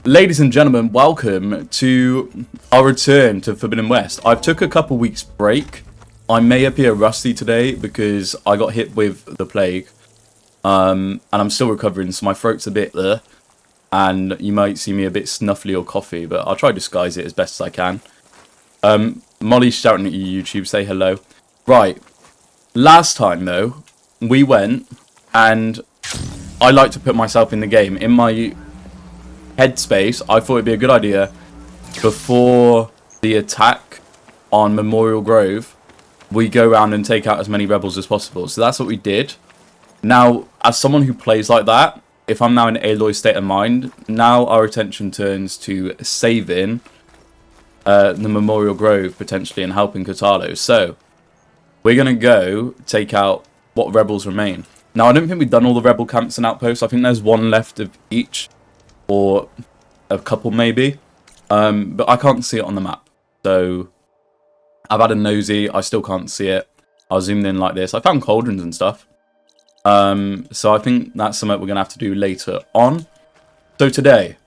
Ladies and gentlemen, welcome to our return to Forbidden West. I've took a couple weeks break. I may appear rusty today because I got hit with the plague. And I'm still recovering, so my throat's a bit there. And you might see me a bit snuffly or coughy, but I'll try to disguise it as best as I can. Molly's shouting at you, YouTube. Say hello. Right. Last time, though, we went, and I like to put myself in the game. In my headspace, I thought it'd be a good idea before the attack on Memorial Grove, we go around and take out as many rebels as possible. So that's what we did. Now, as someone who plays like that, if I'm now in Aloy's state of mind, now our attention turns to saving the Memorial Grove, potentially, and helping Katalos. So, we're going to go take out what rebels remain. Now, I don't think we've done all the rebel camps and outposts. I think there's one left of each, or a couple maybe. But I can't see it on the map. So, I've had a nosy. I still can't see it. I'll zoom in like this. I found cauldrons and stuff. So I think that's something we're going to have to do later on. So today,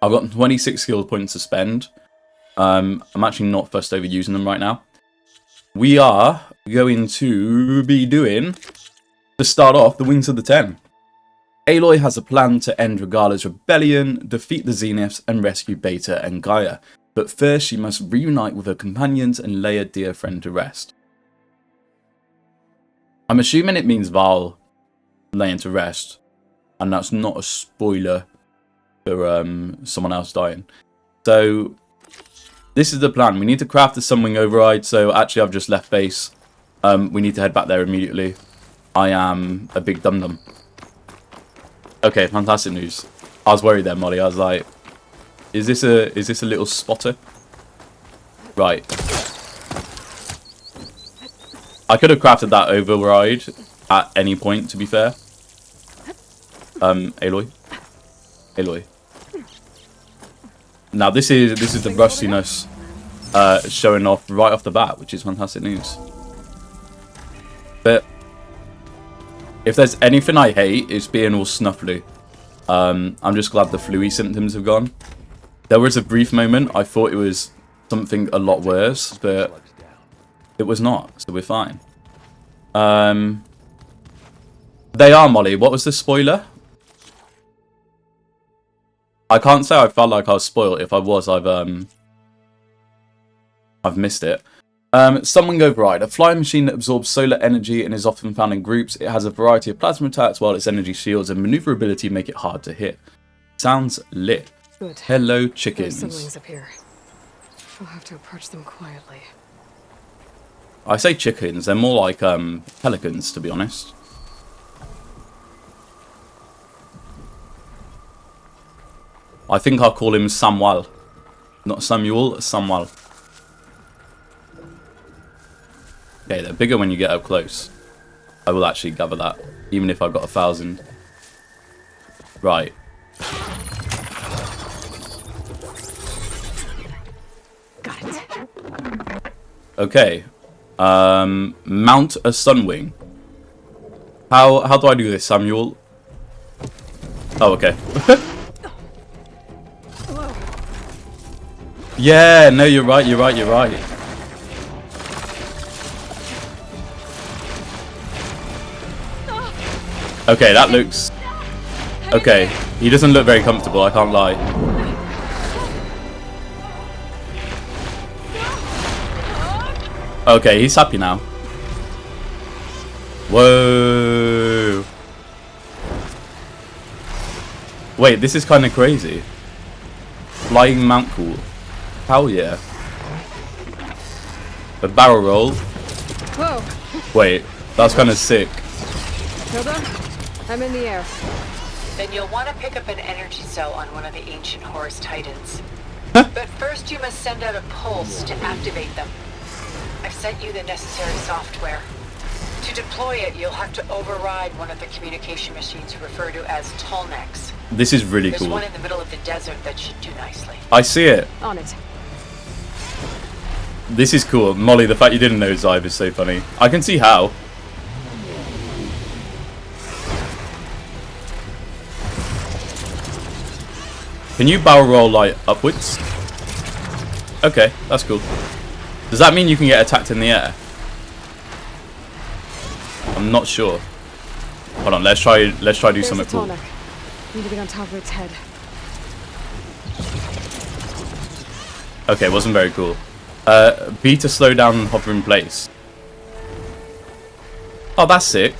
I've got 26 skill points to spend. I'm actually not fussed over using them right now. We are going to be doing, to start off, the Wings of the Ten. Aloy has a plan to end REGALLA'S rebellion, defeat the Zeniths, and rescue Beta and Gaia. But first, she must reunite with her companions and lay a dear friend to rest. I'm assuming it means Val laying to rest, and that's not a spoiler for someone else dying. So, this is the plan. We need to craft the Sunwing override, so actually I've just left base. We need to head back there immediately. I am a big dum-dum. Okay, fantastic news. I was worried there, Molly. I was like, is this a little spotter? Right. I could have crafted that override at any point, to be fair. Aloy. Now this is the rustiness showing off right off the bat, which is fantastic news. But if there's anything I hate, it's being all snuffly. I'm just glad the flu-y symptoms have gone. There was a brief moment I thought it was something a lot worse, but it was not, so we're fine. They are, Molly. What was the spoiler? I can't say I felt like I was spoiled. If I was, I've missed it. Sunwing Override, a flying machine that absorbs solar energy and is often found in groups. It has a variety of plasma attacks, while its energy shields and maneuverability make it hard to hit. Sounds lit. Good. Hello, chickens. There's Sunwings up here. We'll have to approach them quietly. I say chickens, they're more like pelicans, to be honest. I think I'll call him Samuel. Not Samuel, Samuel. Okay, they're bigger when you get up close. I will actually gather that, even if I've got 1,000. Right. Got it. Okay. Mount a Sunwing. How do I do this, Samuel? Oh, okay. Yeah, no, you're right. Okay, that looks... Okay, he doesn't look very comfortable, I can't lie. Okay, he's happy now. Whoa. Wait, this is kind of crazy. Flying Mount Cool. Hell yeah. A barrel roll. Whoa. Wait, that's kind of sick. Hilda, I'm in the air. Then you'll want to pick up an energy cell on one of the ancient Horus Titans. But first you must send out a pulse to activate them. I've sent you the necessary software. To deploy it, you'll have to override one of the communication machines referred to as Tallnecks. This is really There's cool. one in the middle of the desert that should do nicely. I see it. On it. This is cool. Molly, the fact you didn't know Zyve is so funny. I can see how. Can you barrel roll, like, upwards? Okay, that's cool. Does that mean you can get attacked in the air? I'm not sure. Hold on, let's try do something cool. Need to get on top of its head. Okay, wasn't very cool. B to slow down and hover in place. Oh, that's sick.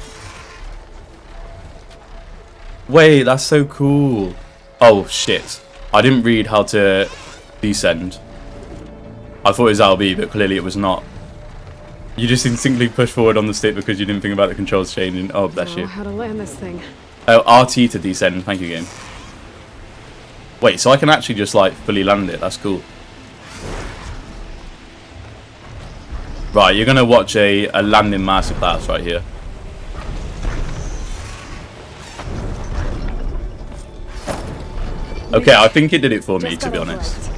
Wait, that's so cool. Oh, shit. I didn't read how to descend. I thought it was LB, but clearly it was not. You just instinctively push forward on the stick because you didn't think about the controls changing. Oh, bless you. How to land this thing. Oh, RT to descend. Thank you, game. Wait, so I can actually just, like, fully land it. That's cool. Right, you're going to watch a landing masterclass right here. Okay, I think it did it for me, to be honest.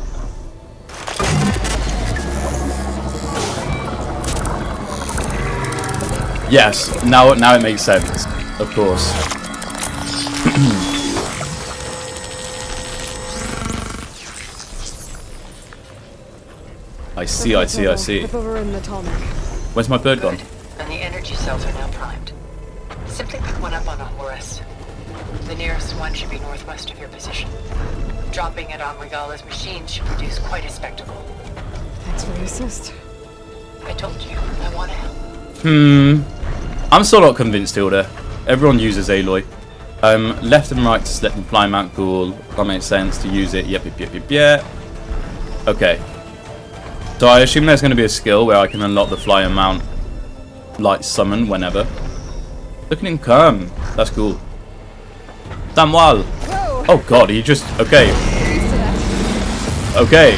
Yes, now it makes sense, of course. I see. Where's my bird gone? And the energy cells are now primed. Simply pick one up on a Horus. The nearest one should be northwest of your position. Dropping it on REGALLA'S machine should produce quite a spectacle. Thanks for the assist. I told you, I want to help. I'm still not convinced, Hilda. Everyone uses Aloy. Left and right to select and fly mount, cool. That makes sense to use it. Yep. Okay. So I assume there's going to be a skill where I can unlock the fly and mount, like summon whenever. Look at him come. That's cool. Samuel. Oh god, he just... Okay. Okay.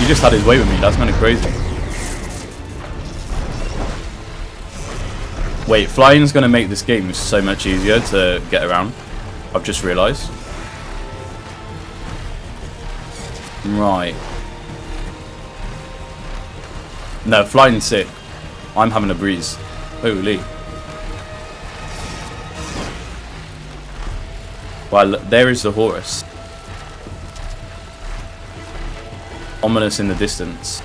He just had his way with me. That's kind of crazy. Wait, flying's going to make this game so much easier to get around. I've just realised. Right. No, flying's sick. I'm having a breeze. Holy. Well, there is the Horus. Ominous in the distance.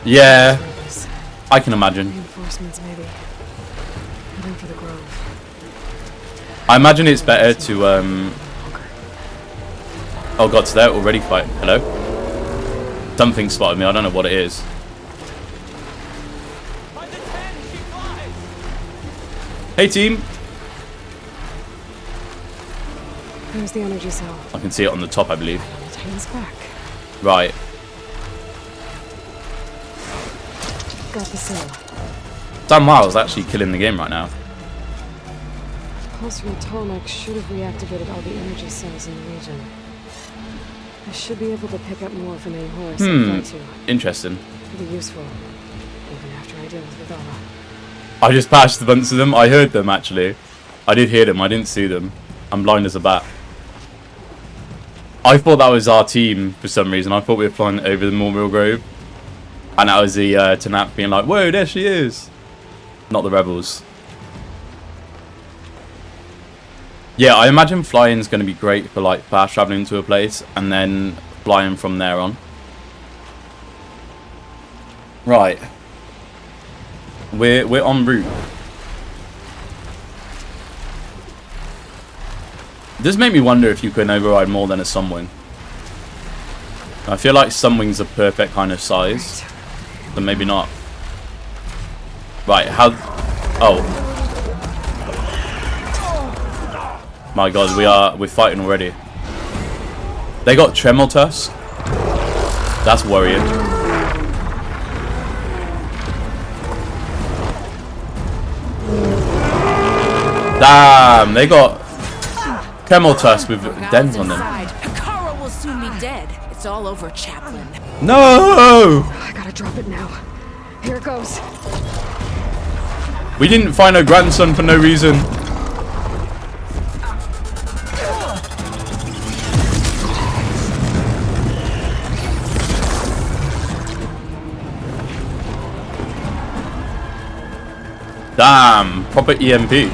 Yeah, I can imagine. Reinforcements, maybe. Heading for the grove. I imagine it's better to Oh god, so they're already fighting. Hello? Something spotted me. I don't know what it is. Hey team. There's the energy cell. I can see it on the top, I believe. Titan's back. Right. Got the cell. Dan Miles actually killing the game right now. Pulse from the Tolmec should have reactivated all the energy cells in the region. I should be able to pick up more from any Horus I fly to. Interesting. Could be useful, even after I deal with Regalla. I just passed a bunch of them. I heard them actually. I did hear them. I didn't see them. I'm blind as a bat. I thought that was our team for some reason. I thought we were flying over the Memorial Grove. And that was the Tanap being like, whoa, there she is. Not the rebels. Yeah, I imagine flying's going to be great for like fast traveling to a place and then flying from there on. Right. We're en route. This made me wonder if you can override more than a Sunwing. I feel like Sunwing's the perfect kind of size, but maybe not. Right, how... Oh. My god, we're fighting already. They got Tremor Tusk. That's worrying. Damn, they got Tremor Tusk with dens on them. Hikaru will soon be dead. It's all over, Chaplain. No! I gotta drop it now. Here it goes. We didn't find her grandson for no reason. Damn, proper EMP.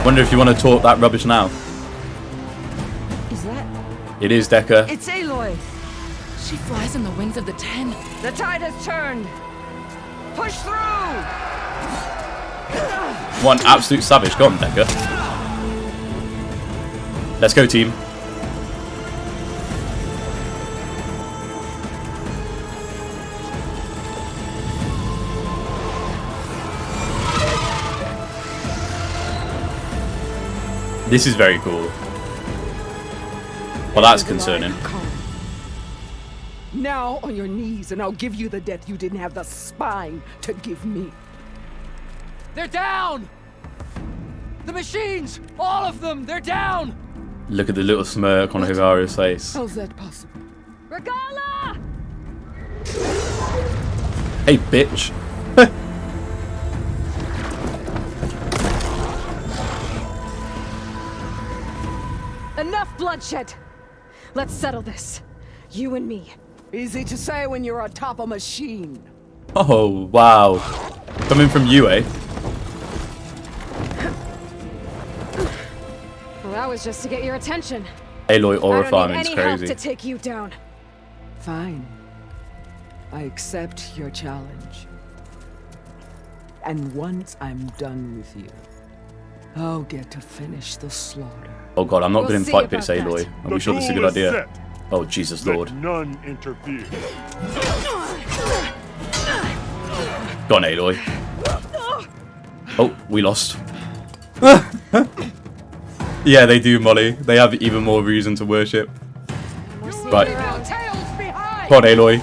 Wonder if you want to talk that rubbish now. Is that? It is Decker. It's Aloy. She flies in the wings of the 10. The tide has turned. Push through. One absolute savage. Go on, Decker. Let's go, team. This is very cool. Well, that's concerning. Now on your knees, and I'll give you the death you didn't have the spine to give me. They're down! The machines! All of them! They're down! Look at the little smirk on Higari's face. How's that possible? Regalla! Hey, bitch. Enough bloodshed. Let's settle this. You and me. Easy to say when you're atop a machine. Oh, wow. Coming from you, eh? Well, that was just to get your attention. Aloy aura I don't farming need is any help crazy. to take you down. Fine. I accept your challenge. And once I'm done with you, I'll get to finish the slaughter. Oh god, I'm not We'll good in see fight pits, about Aloy. that. Are we sure this is a good idea? Oh, Jesus Lord. None interfere. Go on, Aloy. Oh, we lost. Yeah, they do, Molly. They have even more reason to worship. Right. Tails behind! Go on, Aloy.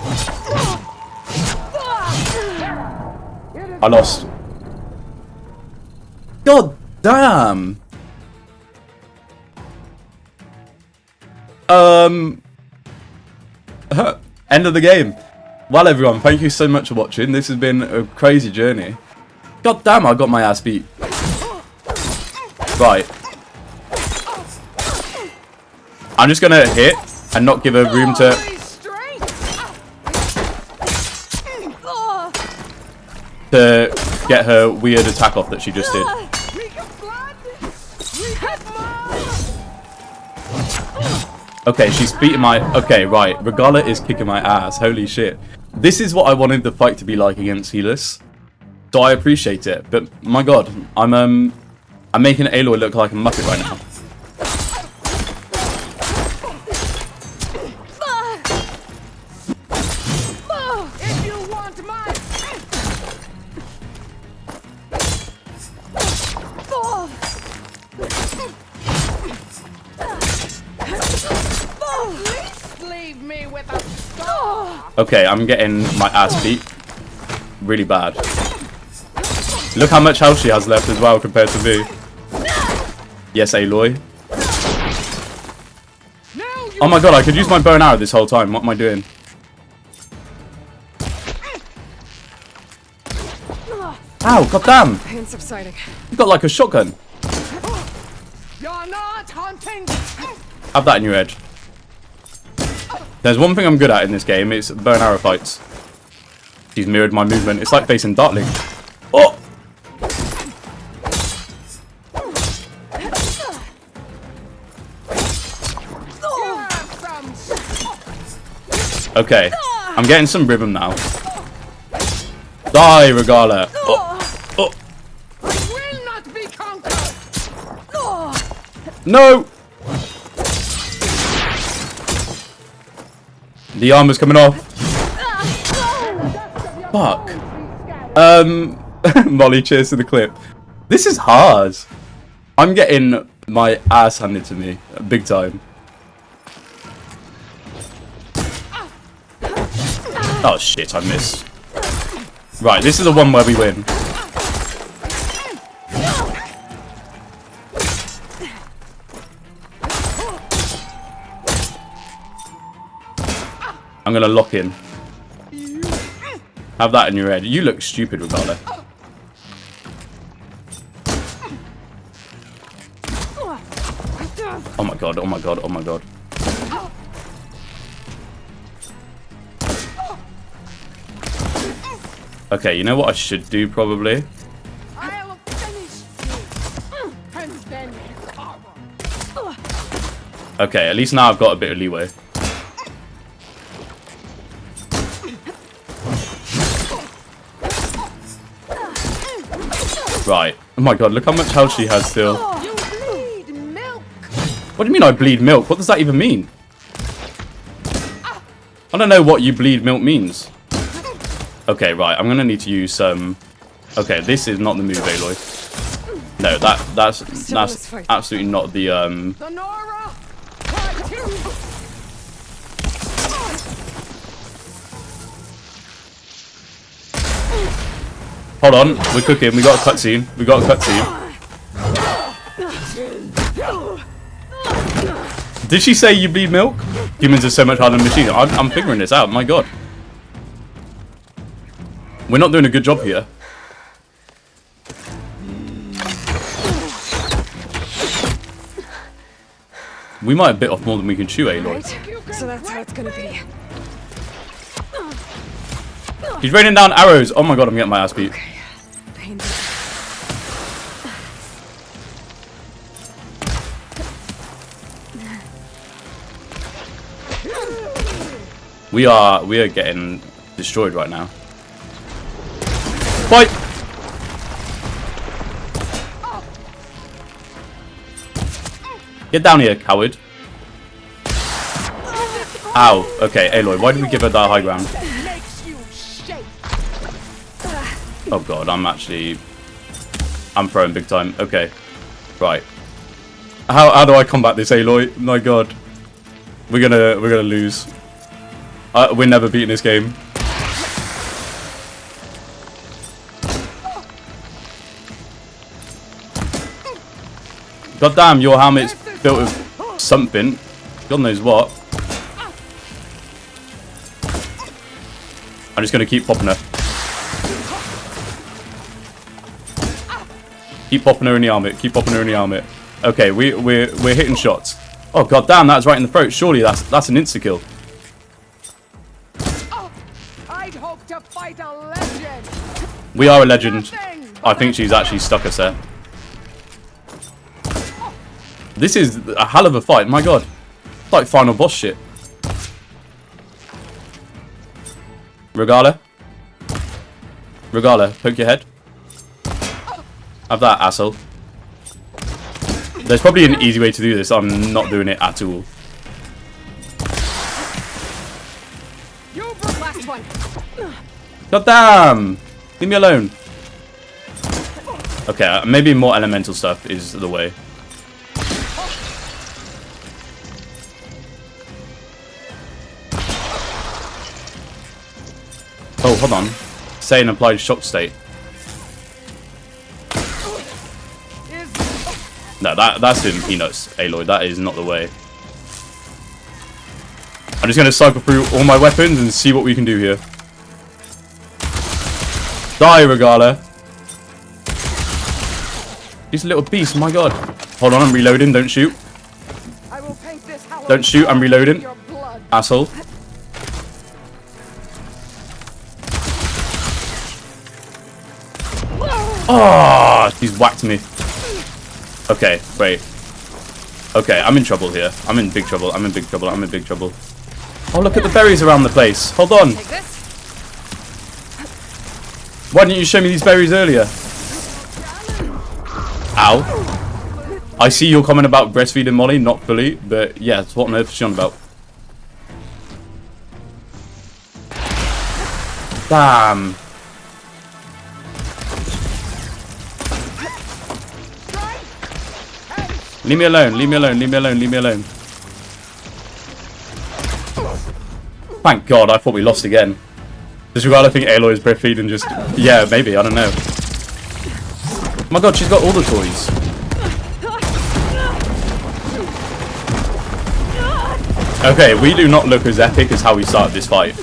I lost. God damn. End of the game. Well, everyone, thank you so much for watching. This has been a crazy journey. God damn, I got my ass beat. Right. I'm just gonna hit and not give her room to get her weird attack off that she just did. Okay, she's beating my... Okay, right. Regalla is kicking my ass. Holy shit. This is what I wanted the fight to be like against Helis. So I appreciate it. But, my god. I'm making Aloy look like a muppet right now. If you want mine! Leave me with a scar! Okay, I'm getting my ass beat. Really bad. Look how much health she has left as well compared to me. Yes, Aloy. Oh my god, I could use my bow and arrow this whole time. What am I doing? Ow, goddamn! Pain subsiding. You got like a shotgun. You're not hunting! Have that in your head. There's one thing I'm good at in this game, it's bow and arrow fights. She's mirrored my movement. It's like facing Dartling. Oh! Okay, I'm getting some rhythm now. Die, Regalla. Oh, oh. Will not be conquered! No! The armor's coming off. Fuck. Molly, cheers to the clip. This is hard. I'm getting my ass handed to me. Big time. Oh shit, I missed. Right, this is the one where we win. I'm gonna lock in. Have that in your head. You look stupid, Regalla. Oh my god, oh my god, oh my god. Okay, you know what I should do probably? I'll finish you! And Okay, at least now I've got a bit of leeway. Right. Oh my god, look how much health she has still. You bleed milk. What do you mean I bleed milk? What does that even mean? I don't know what you bleed milk means. Okay, right. I'm gonna need to use some. Okay, this is not the move, Aloy. No, that's absolutely not the Sonora. Hold on, we're cooking. We got a cutscene. We got a cutscene. Did she say you bleed milk? Humans are so much harder than machines. I'm figuring this out. My god. We're not doing a good job here. We might have bit off more than we can chew, Aloy. Right? So that's how it's gonna be. He's raining down arrows. Oh my god, I'm getting my ass beat. Pain. We are getting destroyed right now. Fight! Get down here, coward. Ow. Okay, Aloy, why did we give her that high ground? Oh god, I'm throwing big time. Okay. Right. How do I combat this, Aloy? My god. We're gonna lose. We're never beating this game. God damn, your helmet's built with something. God knows what. I'm just gonna keep popping her. Keep popping her in the helmet. Keep popping her in the helmet. Okay, we're hitting shots. Oh god damn, that's right in the throat. Surely that's an insta kill. I'd hope to fight a legend. We are a legend. I think she's actually stuck us there. This is a hell of a fight. My god, it's like final boss shit. Regalla, poke your head. Have that, asshole. There's probably an easy way to do this. I'm not doing it at all. Last one. God damn! Leave me alone. Okay, maybe more elemental stuff is the way. Oh, hold on. Say an applied shock state. No, that's in peanuts, Aloy. That is not the way. I'm just going to cycle through all my weapons and see what we can do here. Die, Regalla. He's a little beast, my god. Hold on, I'm reloading. Don't shoot. Don't shoot, I'm reloading. Asshole. Oh, he's whacked me. Okay, wait. Okay, I'm in trouble here. I'm in big trouble. I'm in big trouble. I'm in big trouble. Oh, look at the berries around the place. Hold on. Why didn't you show me these berries earlier? Ow. I see your comment about breastfeeding Molly, not fully, but yeah, what on earth is she on about? Damn. Leave me alone, leave me alone, leave me alone, leave me alone. Thank God, I thought we lost again. Does Regalla think Aloy is breastfeeding just... Yeah, maybe, I don't know. Oh my god, she's got all the toys. Okay, we do not look as epic as how we started this fight.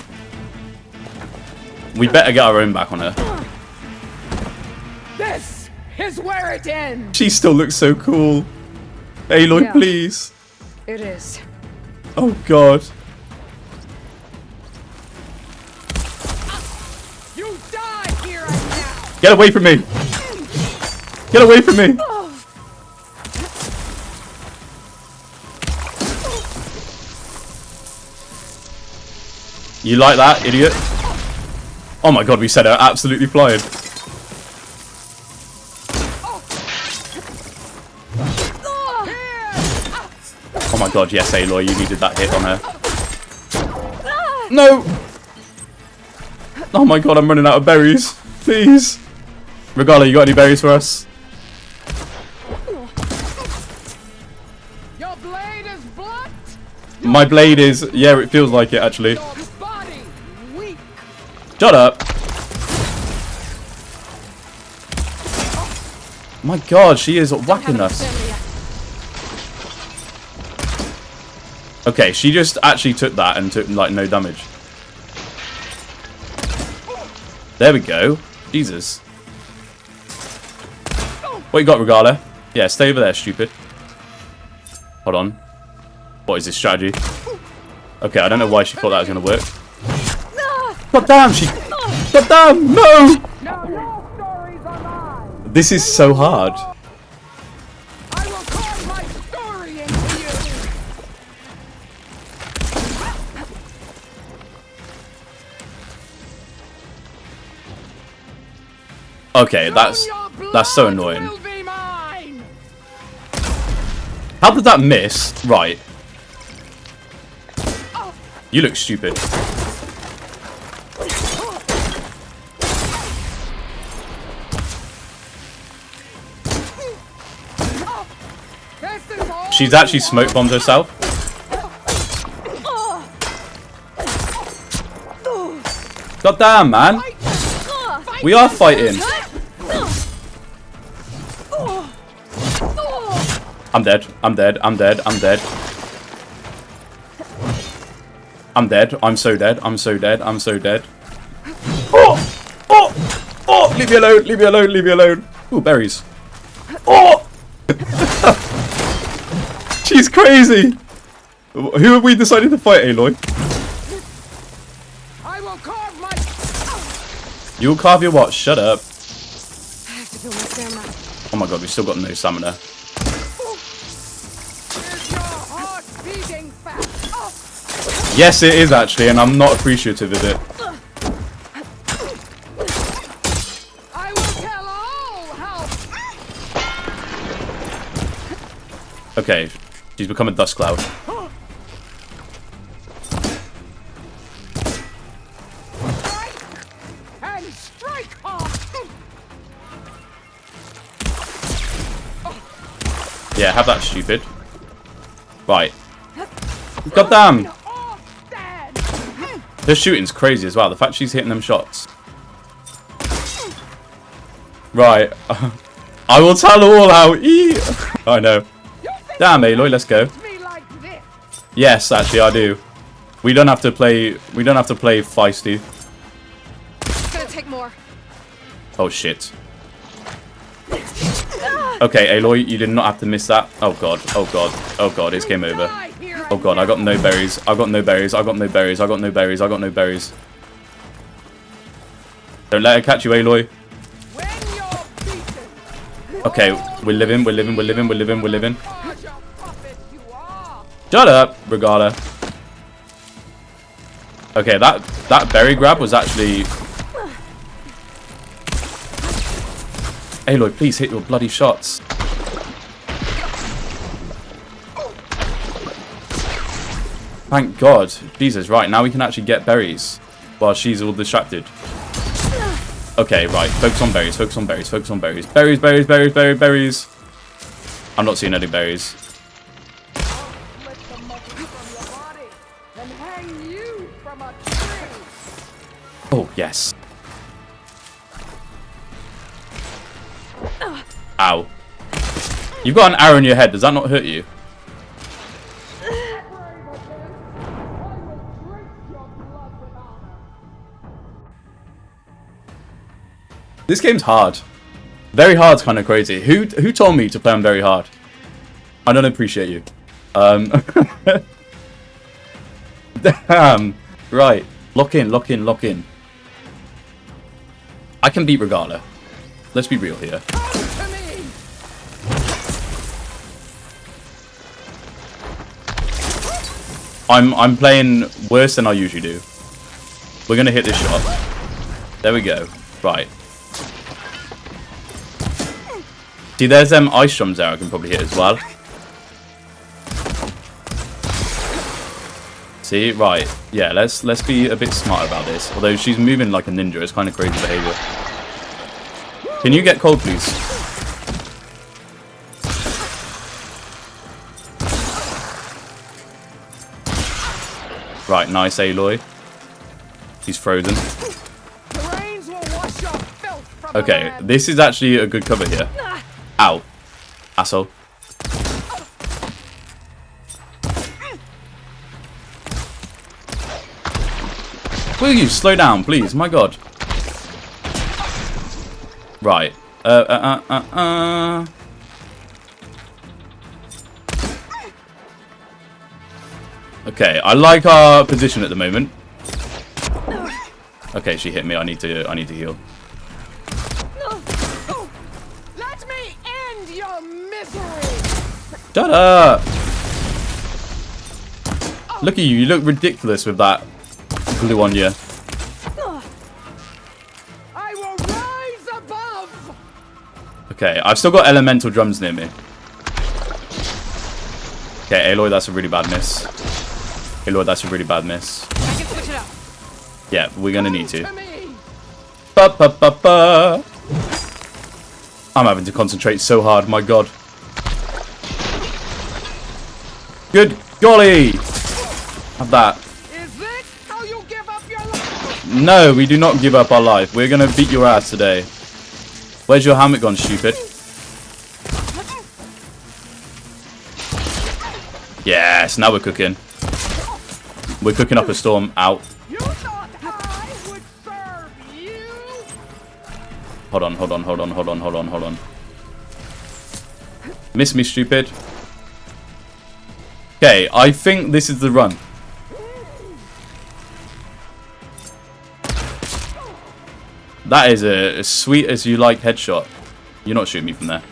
We better get our own back on her. This is where it ends. She still looks so cool. Aloy, Yeah. please. It is. Oh god. You die here and now. Get away from me. Get away from me. You like that, idiot? Oh my god, we set her absolutely flying. Oh my god, yes, Aloy, you needed that hit on her. No! Oh my god, I'm running out of berries. Please. Regala, you got any berries for us? Your blade is blunt. My blade is... Yeah, it feels like it, actually. Your body weak. Shut up. My god, she is whacking us. Okay, she just actually took that and took, like, no damage. There we go. Jesus. What you got, Regala? Yeah, stay over there, stupid. Hold on. What is this strategy? Okay, I don't know why she thought that was going to work. God damn, she... God damn, no! This is so hard. I will carve my story into you. Okay, that's so annoying. Will be mine. How did that miss? Right. You look stupid. She's actually smoke bombed herself. God damn, man. We are fighting. I'm dead. I'm dead. I'm dead. I'm dead. I'm dead. I'm so dead. I'm so dead. I'm so dead. Oh! Oh! Oh! Leave me alone. Leave me alone. Leave me alone. Ooh, berries. Oh! She's crazy. Who have we decided to fight, Aloy? I will carve my. You'll carve your what? Shut up. I have to fill my stamina. Oh my god, we've still got no stamina. Is your heart beating fast? Oh. Yes, it is actually, and I'm not appreciative of it. I will tell all how. Okay, she's become a dust cloud. And strike hard. Yeah, have that, stupid. Right. God damn! Oh, stand. Her shooting's crazy as well. The fact she's hitting them shots. Right. I will tell all how. I know. Damn, Aloy, let's go. Me like this. Yes, actually, I do. We don't have to play. We don't have to play feisty. It's gonna take more. Oh shit. Okay, Aloy, you did not have to miss that. Oh god. Oh god. Oh god. It's game over. Die here. Oh god. I got no berries. I got no berries. I got no berries. I got no berries. I got no berries. Don't let her catch you, Aloy. When you're beaten. Okay, we're living. We're living. We're living. We're living. We're living. Cause your puppet you are. Shut up, Regala. Okay, that berry grab was actually... Aloy, please hit your bloody shots. Thank God. Jesus, right, now we can actually get berries while she's all distracted. Okay, right, focus on berries, focus on berries, focus on berries. Berries, berries, berries, berries, berries. I'm not seeing any berries. Split the muscles from your body and hang you from a tree. Oh, yes. Ow. You've got an arrow in your head. Does that not hurt you? This game's hard. Very hard's kind of crazy. Who told me to play on very hard? I don't appreciate you. Damn. Right. Lock in, lock in, lock in. I can beat Regala. Let's be real here. To me. I'm playing worse than I usually do. We're going to hit this shot. There we go. Right. See, there's them ice drums there I can probably hit as well. See, right. Yeah, let's be a bit smarter about this. Although she's moving like a ninja, it's kind of crazy behavior. Can you get cold, please? Right, nice, Aloy. He's frozen. Okay, this is actually a good cover here. Ow. Asshole. Will you slow down, please? My god. Right. Okay, I like our position at the moment. Okay, she hit me. I need to heal. Let me end your misery. Shut up! Look at you. You look ridiculous with that glue on you. I will rise above. Okay, I've still got elemental drums near me. Okay, Aloy, that's a really bad miss. Aloy, that's a really bad miss. I can switch it up. Yeah, we're gonna need to. Me. Ba, ba, ba, ba. I'm having to concentrate so hard, my god. Good golly! Have that. Is this how you give up your life? No, we do not give up our life. We're gonna beat your ass today. Where's your helmet gone, stupid? Yes, now we're cooking. We're cooking up a storm. Out. You thought I would serve you? Hold on, hold on, hold on, hold on, hold on, hold on. Miss me, stupid. Okay, I think this is the run. That is a as sweet as you like headshot. You're not shooting me from there.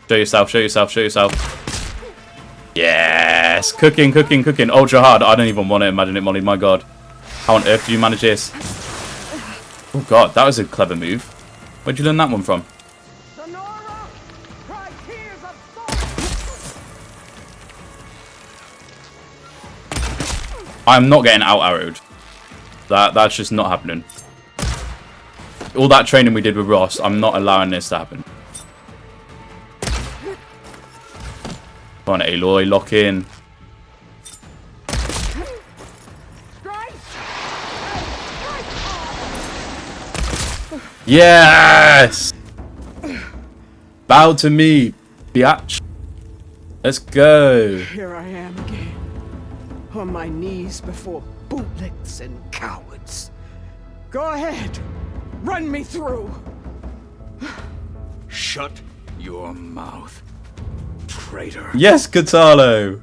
Show yourself, show yourself, show yourself. Yes! Cooking, cooking, cooking. Ultra hard. I don't even want to imagine it, Molly. My god. How on earth do you manage this? Oh god, that was a clever move. Where'd you learn that one from? Sonora, cry tears of sorrow. I'm not getting out arrowed. That's just not happening. All that training we did with Ross, I'm not allowing this to happen. Come on, Aloy, lock in. Yes! Bow to me, biatch. Let's go. Here I am again, on my knees before bootlicks and cowards. Go ahead, run me through. Shut your mouth, traitor. Yes, Katalo.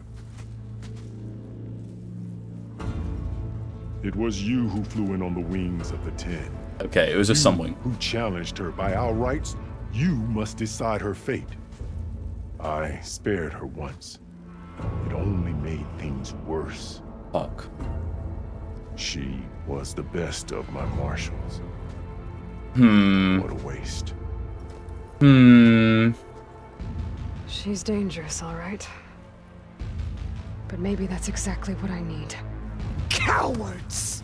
It was you who flew in on the wings of the 10. Okay, it was a sunwing. Who challenged her by our rights? You must decide her fate. I spared her once. It only made things worse. Fuck. She was the best of my marshals. What a waste. She's dangerous, all right. But maybe that's exactly what I need. Cowards!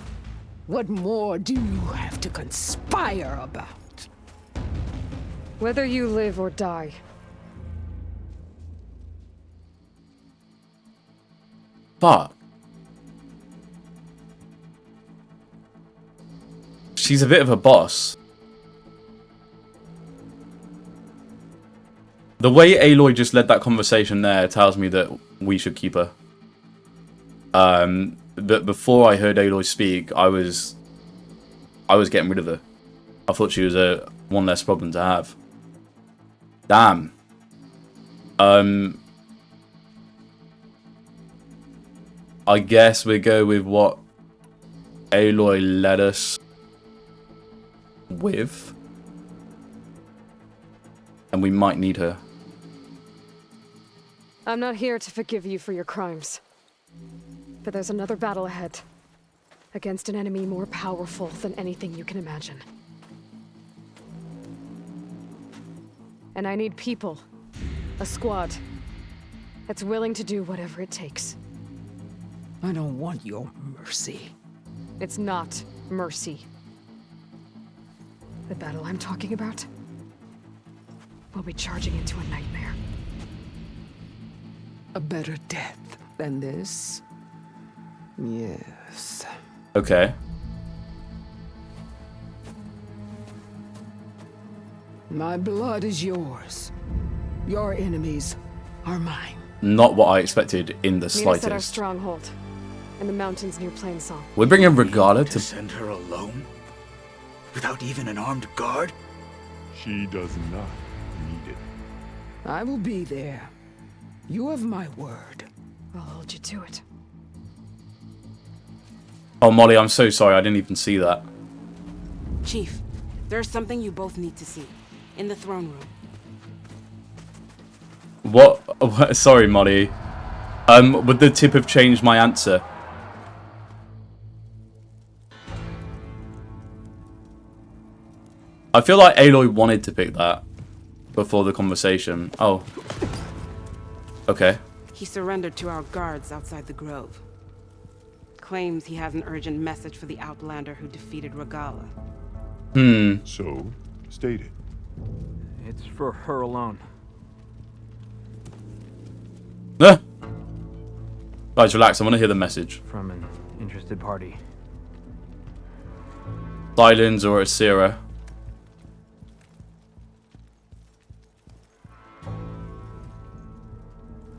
What more do you have to conspire about? Whether you live or die. Fuck. She's a bit of a boss. The way Aloy just led that conversation there tells me that we should keep her. But before I heard Aloy speak, I was getting rid of her. I thought she was one less problem to have. Damn. I guess we go with what Aloy led us with. And we might need her. I'm not here to forgive you for your crimes. But there's another battle ahead. against an enemy more powerful than anything you can imagine. And I need people. A squad. That's willing to do whatever it takes. I don't want your mercy. It's not mercy. The battle I'm talking about will be charging into a nightmare. A better death than this? Yes. Okay. My blood is yours. Your enemies are mine. Not what I expected in the Meet us at our slightest. stronghold, in the mountains near Plainsong. We're bringing Regalla To to... send her alone? Without even an armed guard? She does not need it. I will be there. You have my word. I'll hold you to it. Oh, Molly, I'm so sorry. I didn't even see that. Chief, there's something you both need to see. In the throne room. What? Sorry, Molly. Would the tip have changed my answer? I feel like Aloy wanted to pick that before the conversation. Oh. Okay. He surrendered to our guards outside the grove. Claims he has an urgent message for the Outlander who defeated Regalla. So, state it. It's for her alone. Ah! Guys, relax. I want to hear the message. From an interested party. Silence or Asira.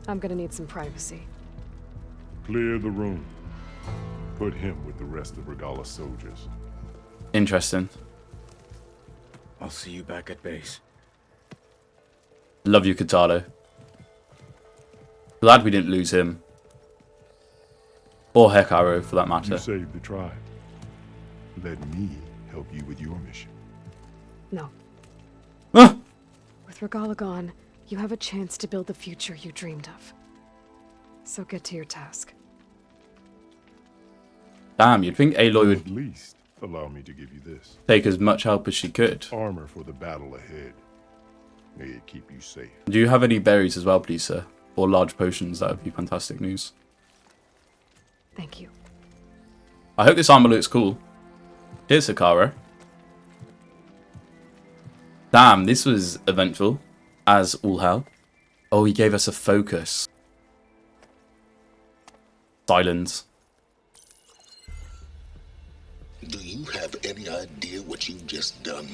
I'm gonna need some privacy. Clear the room. Put him with the rest of Regalla's soldiers. Interesting. I'll see you back at base. Love you, Katalo. Glad we didn't lose him. Or Hekarro, for that matter. You saved the tribe. Let me help you with your mission. No. Ah! With Regalla gone, you have a chance to build the future you dreamed of. So get to your task. Damn, you'd think Aloy would At least, allow me to give you this. take as much help as she could. Armor for the battle ahead. May it keep you safe. Do you have any berries as well, please, sir? Or large potions? That would be fantastic news. Thank you. I hope this armor looks cool. Here's Hekarro. Damn, this was eventful. As all hell. Oh, he gave us a focus. Silence. Do you have any idea what you've just done?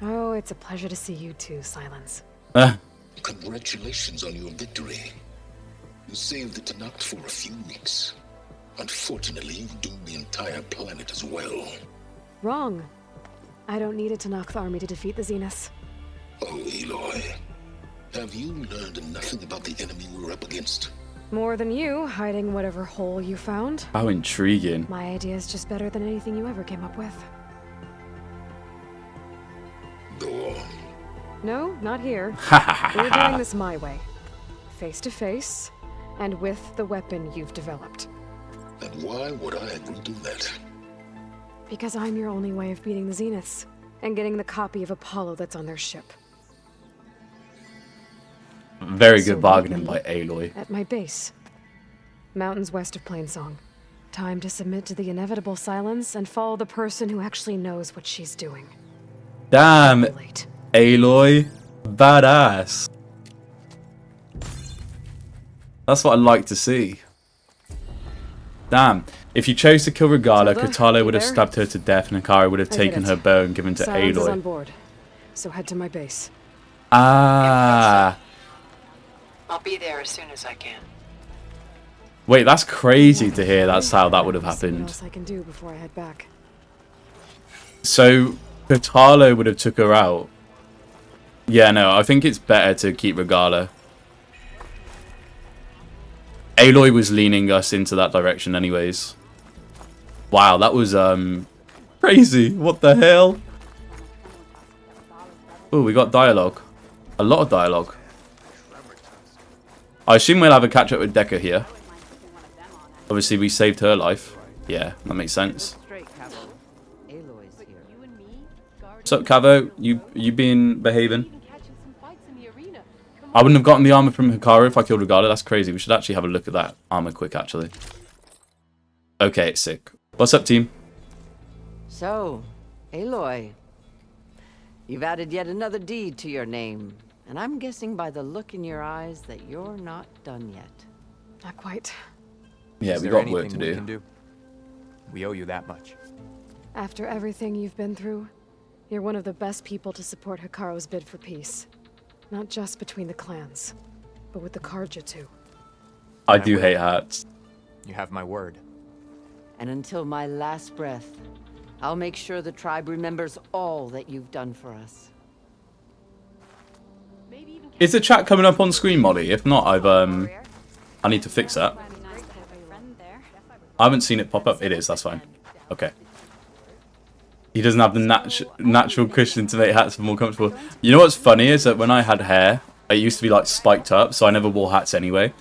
Oh, it's a pleasure to see you too, Silence. Congratulations on your victory. You saved the Tanakh for a few weeks. Unfortunately, you've doomed the entire planet as well. Wrong. I don't need a Tanakh army to defeat the Zeniths. Oh, Aloy. Have you learned nothing about the enemy we're up against? More than you, hiding whatever hole you found. How intriguing. My idea is just better than anything you ever came up with. Go on. No, not here. We're doing this my way. Face to face, and with the weapon you've developed. And why would I agree to that? Because I'm your only way of beating the Zeniths, and getting the copy of Apollo that's on their ship. Very good So bargaining by meet me Aloy. At my base. Mountains west of Plainsong. Time to submit to the inevitable silence and follow the person who actually knows what she's doing. Damn, Late. Aloy. Badass. That's what I'd like to see. Damn. If you chose to kill Regalla, Zelda, Katalo you would have there? stabbed her to death and Hekarro would have I did taken it. her bow and given to Silence is on Aloy. board. So head to my base. Ah. I'll be there as soon as I can. Wait, that's crazy to hear. That's how that would have See what happened. else I can do before I head back. So, Katalo would have took her out. Yeah, no, I think it's better to keep Regalla. Aloy was leaning us into that direction anyways. Wow, that was, crazy. What the hell? Oh, we got dialogue. A lot of dialogue. I assume we'll have a catch-up with Decker here. Obviously, we saved her life. Yeah, that makes sense. What's up, Cavo? You been behaving? I wouldn't have gotten the armor from Hikaru if I killed Regalla. That's crazy. We should actually have a look at that armor quick, actually. Okay, it's sick. What's up, team? So, Aloy, you've added yet another deed to your name. And I'm guessing by the look in your eyes that you're not done yet. Not quite. Yeah, we got work to do. We owe you that much. After everything you've been through, you're one of the best people to support Hikaru's bid for peace. Not just between the clans, but with the Karja too. I do hate hats. You have my word. And until my last breath, I'll make sure the tribe remembers all that you've done for us. Is the chat coming up on screen, Molly? If not, I need to fix that. I haven't seen it pop up. It is, that's fine. Okay. He doesn't have the natural cushion to make hats more comfortable. You know what's funny is that when I had hair, it used to be like spiked up, so I never wore hats anyway.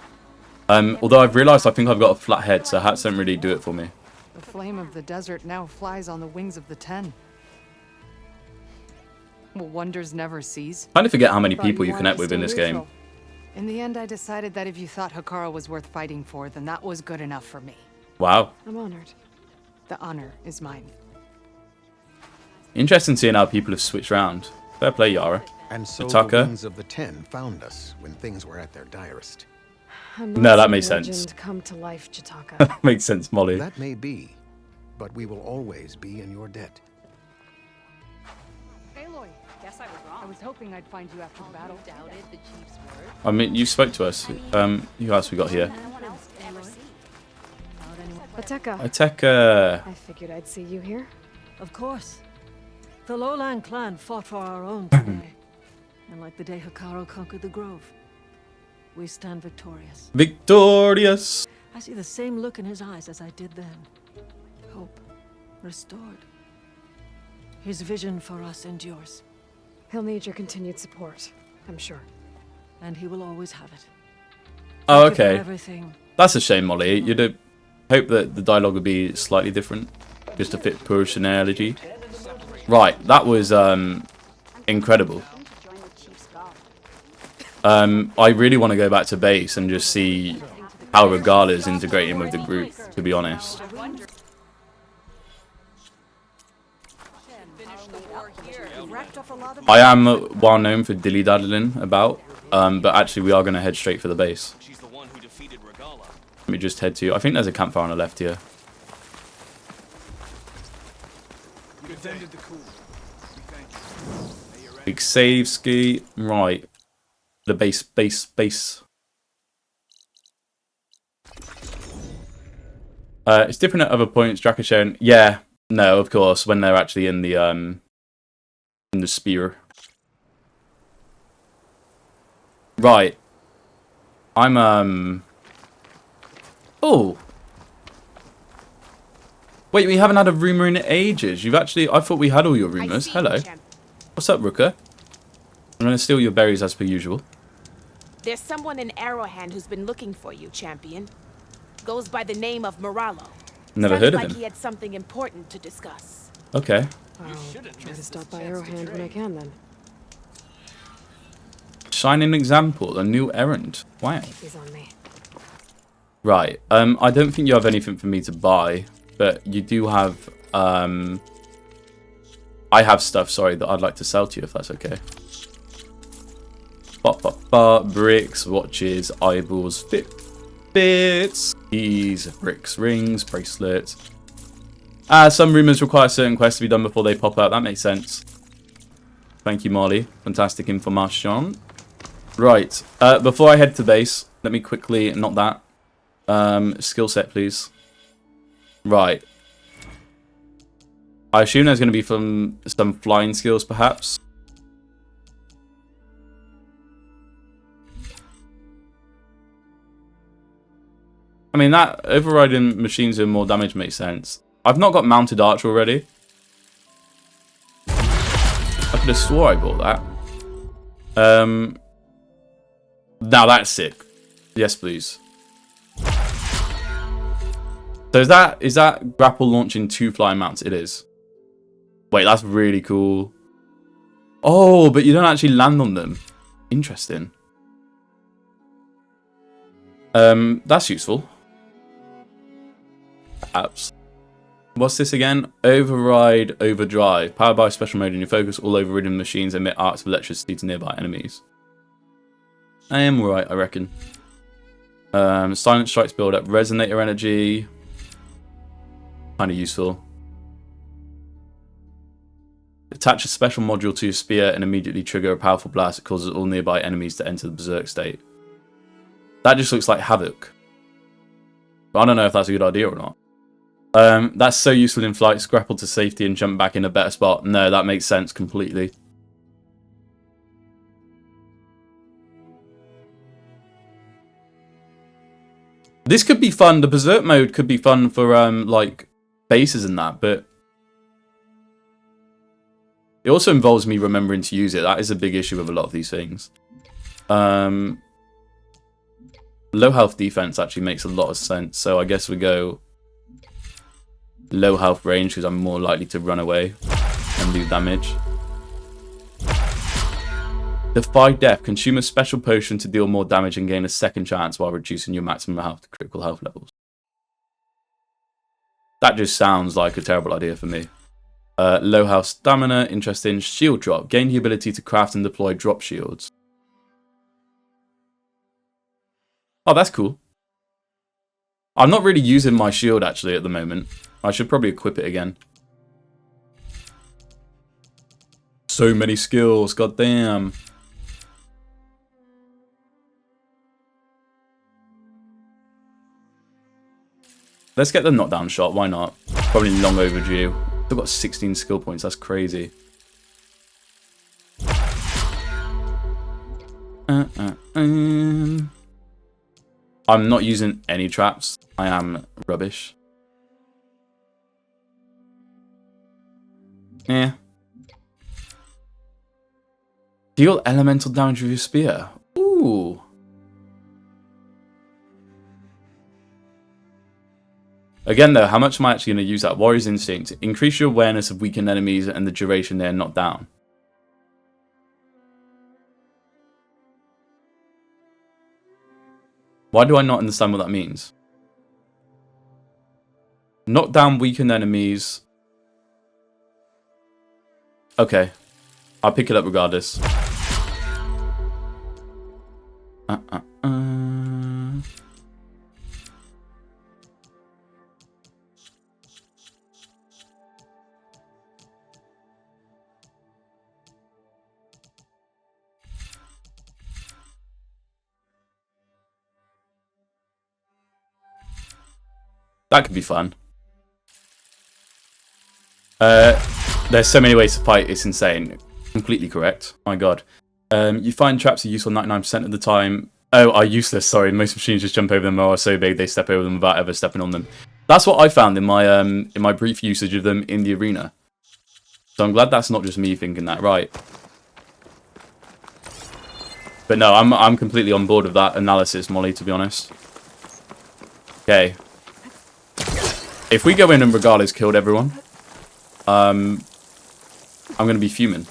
Although I've realised I think I've got a flat head, so hats don't really do it for me. The flame of the desert now flies on the wings of the 10. Will wonders never cease? I kind of forget how many people you connect with in this game. In the end, I decided that if you thought Hikaru was worth fighting for, then that was good enough for me. Wow. I'm honored. The honor is mine. Interesting seeing how people have switched around. Fair play, Yara. And so Chitaka. the wings of the 10 found us when things were at their direst. No, that makes sense. Come to life, Chitaka. Makes sense, Molly. That may be, but we will always be in your debt. Aloy, guess I was wrong. I was hoping I'd find you after the battle. Doubted the chief's word. I mean, you spoke to us. Who else we got here? Ateka. Ateka. I figured I'd see you here. Of course. The Lowland clan fought for our own today. And like the day Hikaru conquered the Grove, we stand victorious. Victorious! I see the same look in his eyes as I did then. Hope restored. His vision for us endures. He'll need your continued support, I'm sure. And he will always have it. Oh, Thank you for okay. everything. That's a shame, Molly. You'd hope that the dialogue would be slightly different, just to fit personality. Right, that was incredible. I really want to go back to base and just see how Regalla'S integrating with the group, to be honest. I am well known for dilly-daddling about, but actually we are going to head straight for the base. Let me just head to... I think there's a campfire on the left here. Big save ski. Right. The base. It's different at other points. Drac is shown. Yeah. No, of course. When they're actually in the spear. Right. I'm Oh. Wait, we haven't had a rumor in ages. You've actually... I thought we had all your rumors. Hello. What's up, Rooker? I'm going to steal your berries as per usual. There's someone in Arrowhand who's been looking for you, champion. Goes by the name of Moralo. Never heard of like him. He had something important to discuss. Okay. I'll try to stop by Arrowhand when I can, then. Shining example. A new errand. Wow. He's on me. Right. I don't think you have anything for me to buy, but you do have... I have stuff, sorry, that I'd like to sell to you, if that's okay. Bricks, watches, eyeballs, bits, keys, bricks, rings, bracelets. Some rumors require certain quests to be done before they pop out. That makes sense. Thank you, Marley. Fantastic information. Right. Before I head to base, let me quickly... Not that. Skill set, please. Right. I assume there's going to be some flying skills, perhaps. I mean, that overriding machines doing more damage makes sense. I've not got mounted archer already. I could have swore I bought that. Now that's sick. Yes, please. So is that grapple launching 2 flying mounts? It is. Wait, that's really cool. Oh, but you don't actually land on them. Interesting. That's useful. Apps. What's this again? Override Overdrive. Powered by a special mode in your focus, all overridden machines emit arcs of electricity to nearby enemies. I am right, I reckon. Silent strikes build up resonator energy. Kind of useful. Attach a special module to your spear and immediately trigger a powerful blast that causes all nearby enemies to enter the berserk state. That just looks like havoc. But I don't know if that's a good idea or not. That's so useful in flight. Grapple to safety and jump back in a better spot. No, that makes sense completely. This could be fun. The berserk mode could be fun for like bases and that, but it also involves me remembering to use it. That is a big issue with a lot of these things. Low health defense actually makes a lot of sense. So I guess we go low health range because I'm more likely to run away and do damage. Defy death. Consume a special potion to deal more damage and gain a second chance while reducing your maximum health to critical health levels. That just sounds like a terrible idea for me. Low health stamina. Interesting. Shield drop. Gain the ability to craft and deploy drop shields. Oh, that's cool. I'm not really using my shield actually at the moment. I should probably equip it again. So many skills, goddamn. Let's get the knockdown shot, why not? Probably long overdue. Still got 16 skill points, that's crazy. I'm not using any traps. I am rubbish. Yeah. Deal elemental damage with your spear. Ooh. Again though, how much am I actually going to use that? Warrior's Instinct. Increase your awareness of weakened enemies and the duration they are knocked down. Why do I not understand what that means? Knock down weakened enemies. Okay. I'll pick it up regardless. That could be fun. There's so many ways to fight, it's insane. Completely correct. My god. You find traps are useful 99% of the time. Oh, are useless, sorry. Most machines just jump over them or are so big they step over them without ever stepping on them. That's what I found in my brief usage of them in the arena. So I'm glad that's not just me thinking that, right. But no, I'm completely on board with that analysis, Molly, to be honest. Okay. If we go in and Regalla'S killed everyone, I'm going to be fuming.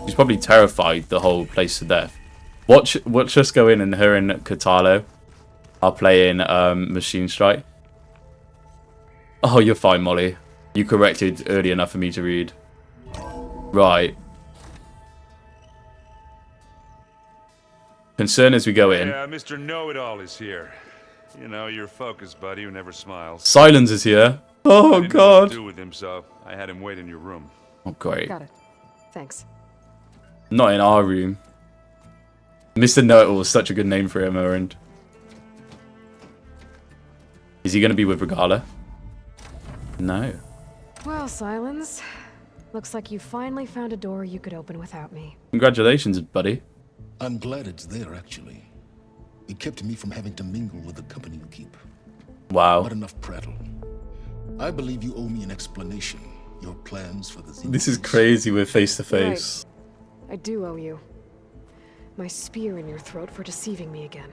She's probably terrified the whole place to death. Watch us go in and her and Katalo are playing Machine Strike. Oh, you're fine, Molly. You corrected early enough for me to read. Right. Concern as we go in. Yeah, Mr. Know-It-All is here. You know, your focus buddy who never smiles. Silence is here. Oh, I didn't God. know what to do with him, so I had him wait in your room. Oh, great. Got it. Thanks. Not in our room. Mr. Know-It-All is such a good name for him, Erend. Is he going to be with Regalla? No. Well, Silence. Looks like you finally found a door you could open without me. Congratulations, buddy. I'm glad it's there, actually. It kept me from having to mingle with the company you keep. Wow. Not enough prattle. I believe you owe me an explanation. Your plans for the Xenophage. This is crazy with face-to-face. Right. I do owe you. My spear in your throat for deceiving me again.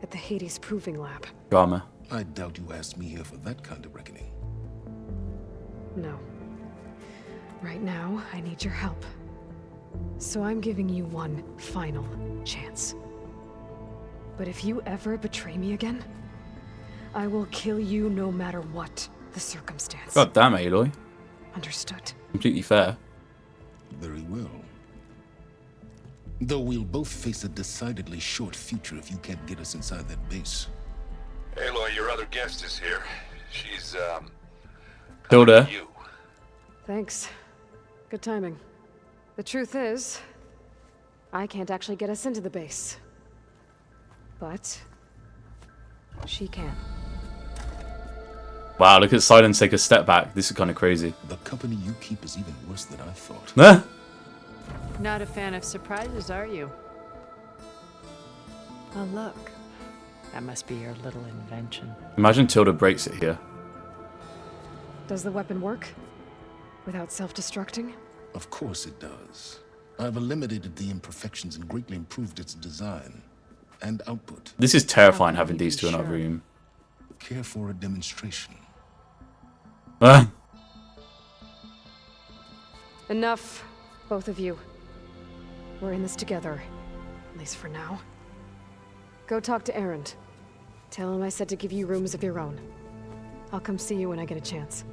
At the Hades Proving Lab. Drama. I doubt you asked me here for that kind of reckoning. No. Right now, I need your help. So I'm giving you one final chance. But if you ever betray me again, I will kill you no matter what the circumstance. God damn, Aloy. Understood. Completely fair. Very well. Though we'll both face a decidedly short future if you can't get us inside that base. Aloy, your other guest is here. She's, Hilda. you. Thanks. Good timing. The truth is, I can't actually get us into the base. But she can. Wow, look at Silence take a step back. This is kind of crazy. The company you keep is even worse than I thought. Huh? Not a fan of surprises, are you? Oh, look. That must be your little invention. Imagine Tilda breaks it here. Does the weapon work? Without self-destructing? Of course it does. I've eliminated the imperfections and greatly improved its design and output. This is terrifying having these two in our room. Care for a demonstration? Enough, both of you. We're in this together, at least for now. Go talk to Erend. Tell him I said to give you rooms of your own. I'll come see you when I get a chance.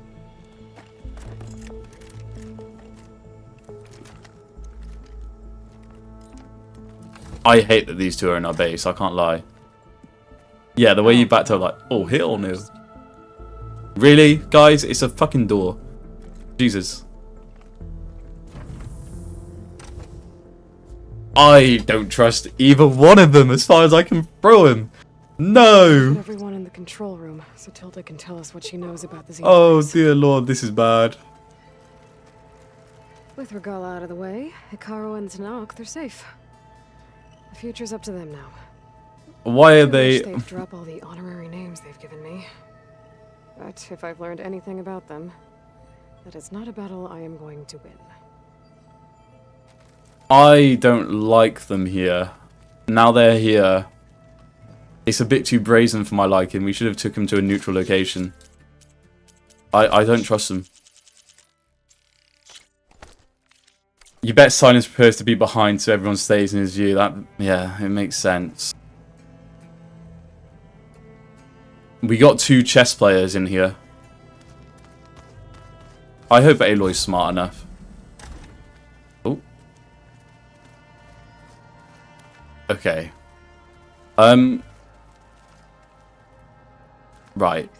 I hate that these two are in our base, I can't lie. Yeah, the way you backed up like, oh, hell no. Really? Guys, it's a fucking door. Jesus. I don't trust either one of them as far as I can throw him. No! Put everyone in the control room so Tilda can tell us what she knows about the Oh dear lord, this is bad. With Regalla out of the way, Hikaru and Tanakh, they're safe. The future's up to them now. Why are I they... wish they'd drop all the honorary names they've given me. But if I've learned anything about them, that it's not a battle I am going to win. I don't like them here. Now they're here. It's a bit too brazen for my liking. We should have took him to a neutral location. I don't trust them. You bet Silence prepares to be behind so everyone stays in his view. That, yeah, it makes sense. We got two chess players in here. I hope Aloy's smart enough. Oh. Okay. Right.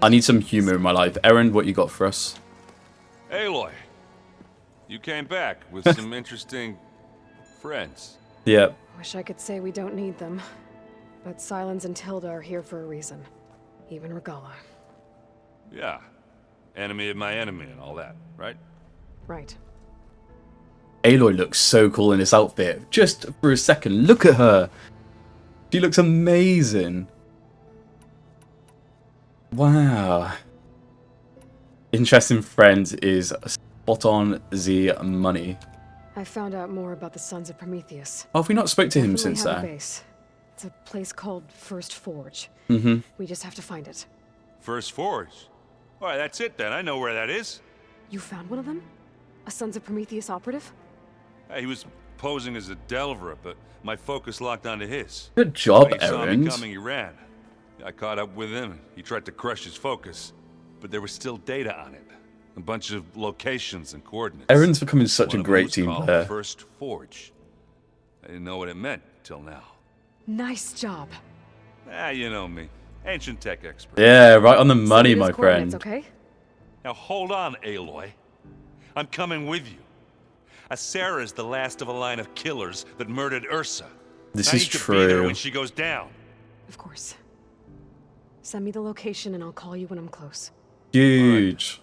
I need some humor in my life. Erend, what you got for us? Aloy, you came back with some interesting friends. Yeah. Wish I could say we don't need them. But Silence and Tilda are here for a reason. Even Regalla. Yeah. Enemy of my enemy and all that, right? Right. Aloy looks so cool in this outfit. Just for a second, look at her. She looks amazing. Wow. Interesting friend is spot on the money. I found out more about the Sons of Prometheus. Oh, have we not spoke to him Definitely since have a then? base. It's a place called First Forge. Mm-hmm. We just have to find it. First Forge. All right, that's it then. I know where that is. You found one of them? A Sons of Prometheus operative? He was posing as a Delver, but my focus locked onto his. Good job, When he saw me Erend. coming, he ran. I caught up with him. He tried to crush his focus, but there was still data on it. A bunch of locations and coordinates. Erend's becoming such One a of them great was team called player. First Forge. I didn't know what it meant till now. Nice job. You know me. Ancient tech expert. Yeah, right on the money, Send me my those coordinates, friend. Okay? Now hold on, Aloy. I'm coming with you. Asera's the last of a line of killers that murdered Ursa. This I is need to be there true. when she goes down. Of course. Send me the location and I'll call you when I'm close. Huge.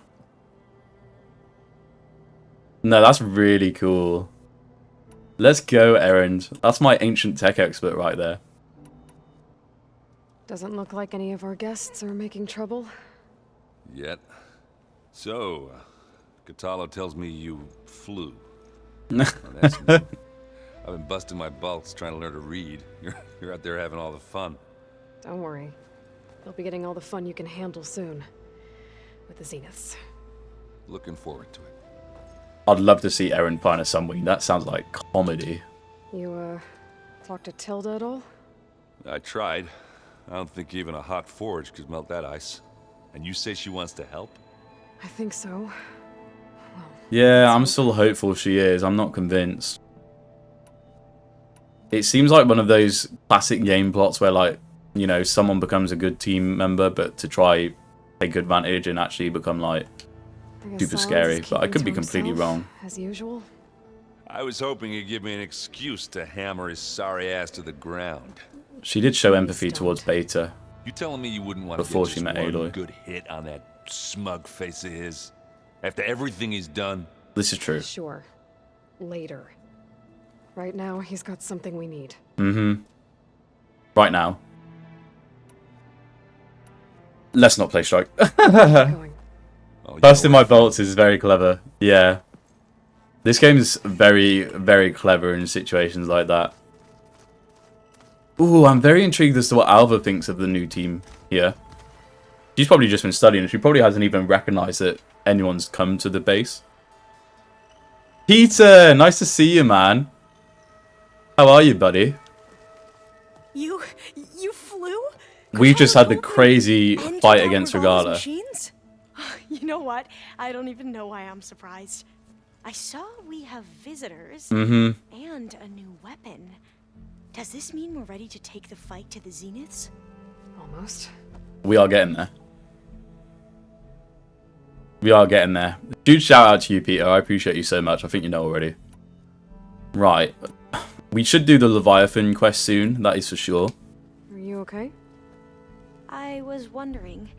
No, that's really cool. Let's go, Erend. That's my ancient tech expert right there. Doesn't look like any of our guests are making trouble. Yet. So, Katalo tells me you flew. That's me. I've been busting my balls trying to learn to read. You're out there having all the fun. Don't worry. You'll be getting all the fun you can handle soon. With the Zeniths. Looking forward to it. I'd love to see Eren find a Sunwing. That sounds like comedy. You, talked to Tilda at all? I tried. I don't think even a hot forge could melt that ice. And you say she wants to help? I think so. Yeah, I'm still hopeful she is. I'm not convinced. It seems like one of those classic game plots where, like, you know, someone becomes a good team member, but to try take advantage and actually become, like, super scary. But I could be completely wrong. As usual. I was hoping he'd give me an excuse to hammer his sorry ass to the ground. She did show empathy towards Beta. You telling me you wouldn't want to before get she just met one Aloy. good hit on that smug face of his? After everything he's done? This is true. Sure. Later. Right now, he's got something we need. Mm-hmm. Right now. Let's not play Strike. Busting my bolts is very clever. Yeah. This game is very, very clever in situations like that. Ooh, I'm very intrigued as to what Alva thinks of the new team here. She's probably just been studying. She probably hasn't even recognized that anyone's come to the base. Peter, nice to see you, man. How are you, buddy? You flew? We just had the crazy fight against Regalla. Machines? You know what? I don't even know why I'm surprised. I saw we have visitors and a new weapon. Does this mean we're ready to take the fight to the Zeniths? Almost. We are getting there. We are getting there. Huge shout out to you, Peter. I appreciate you so much. I think you know already. Right. We should do the Leviathan quest soon. That is for sure. Are you okay? I was wondering,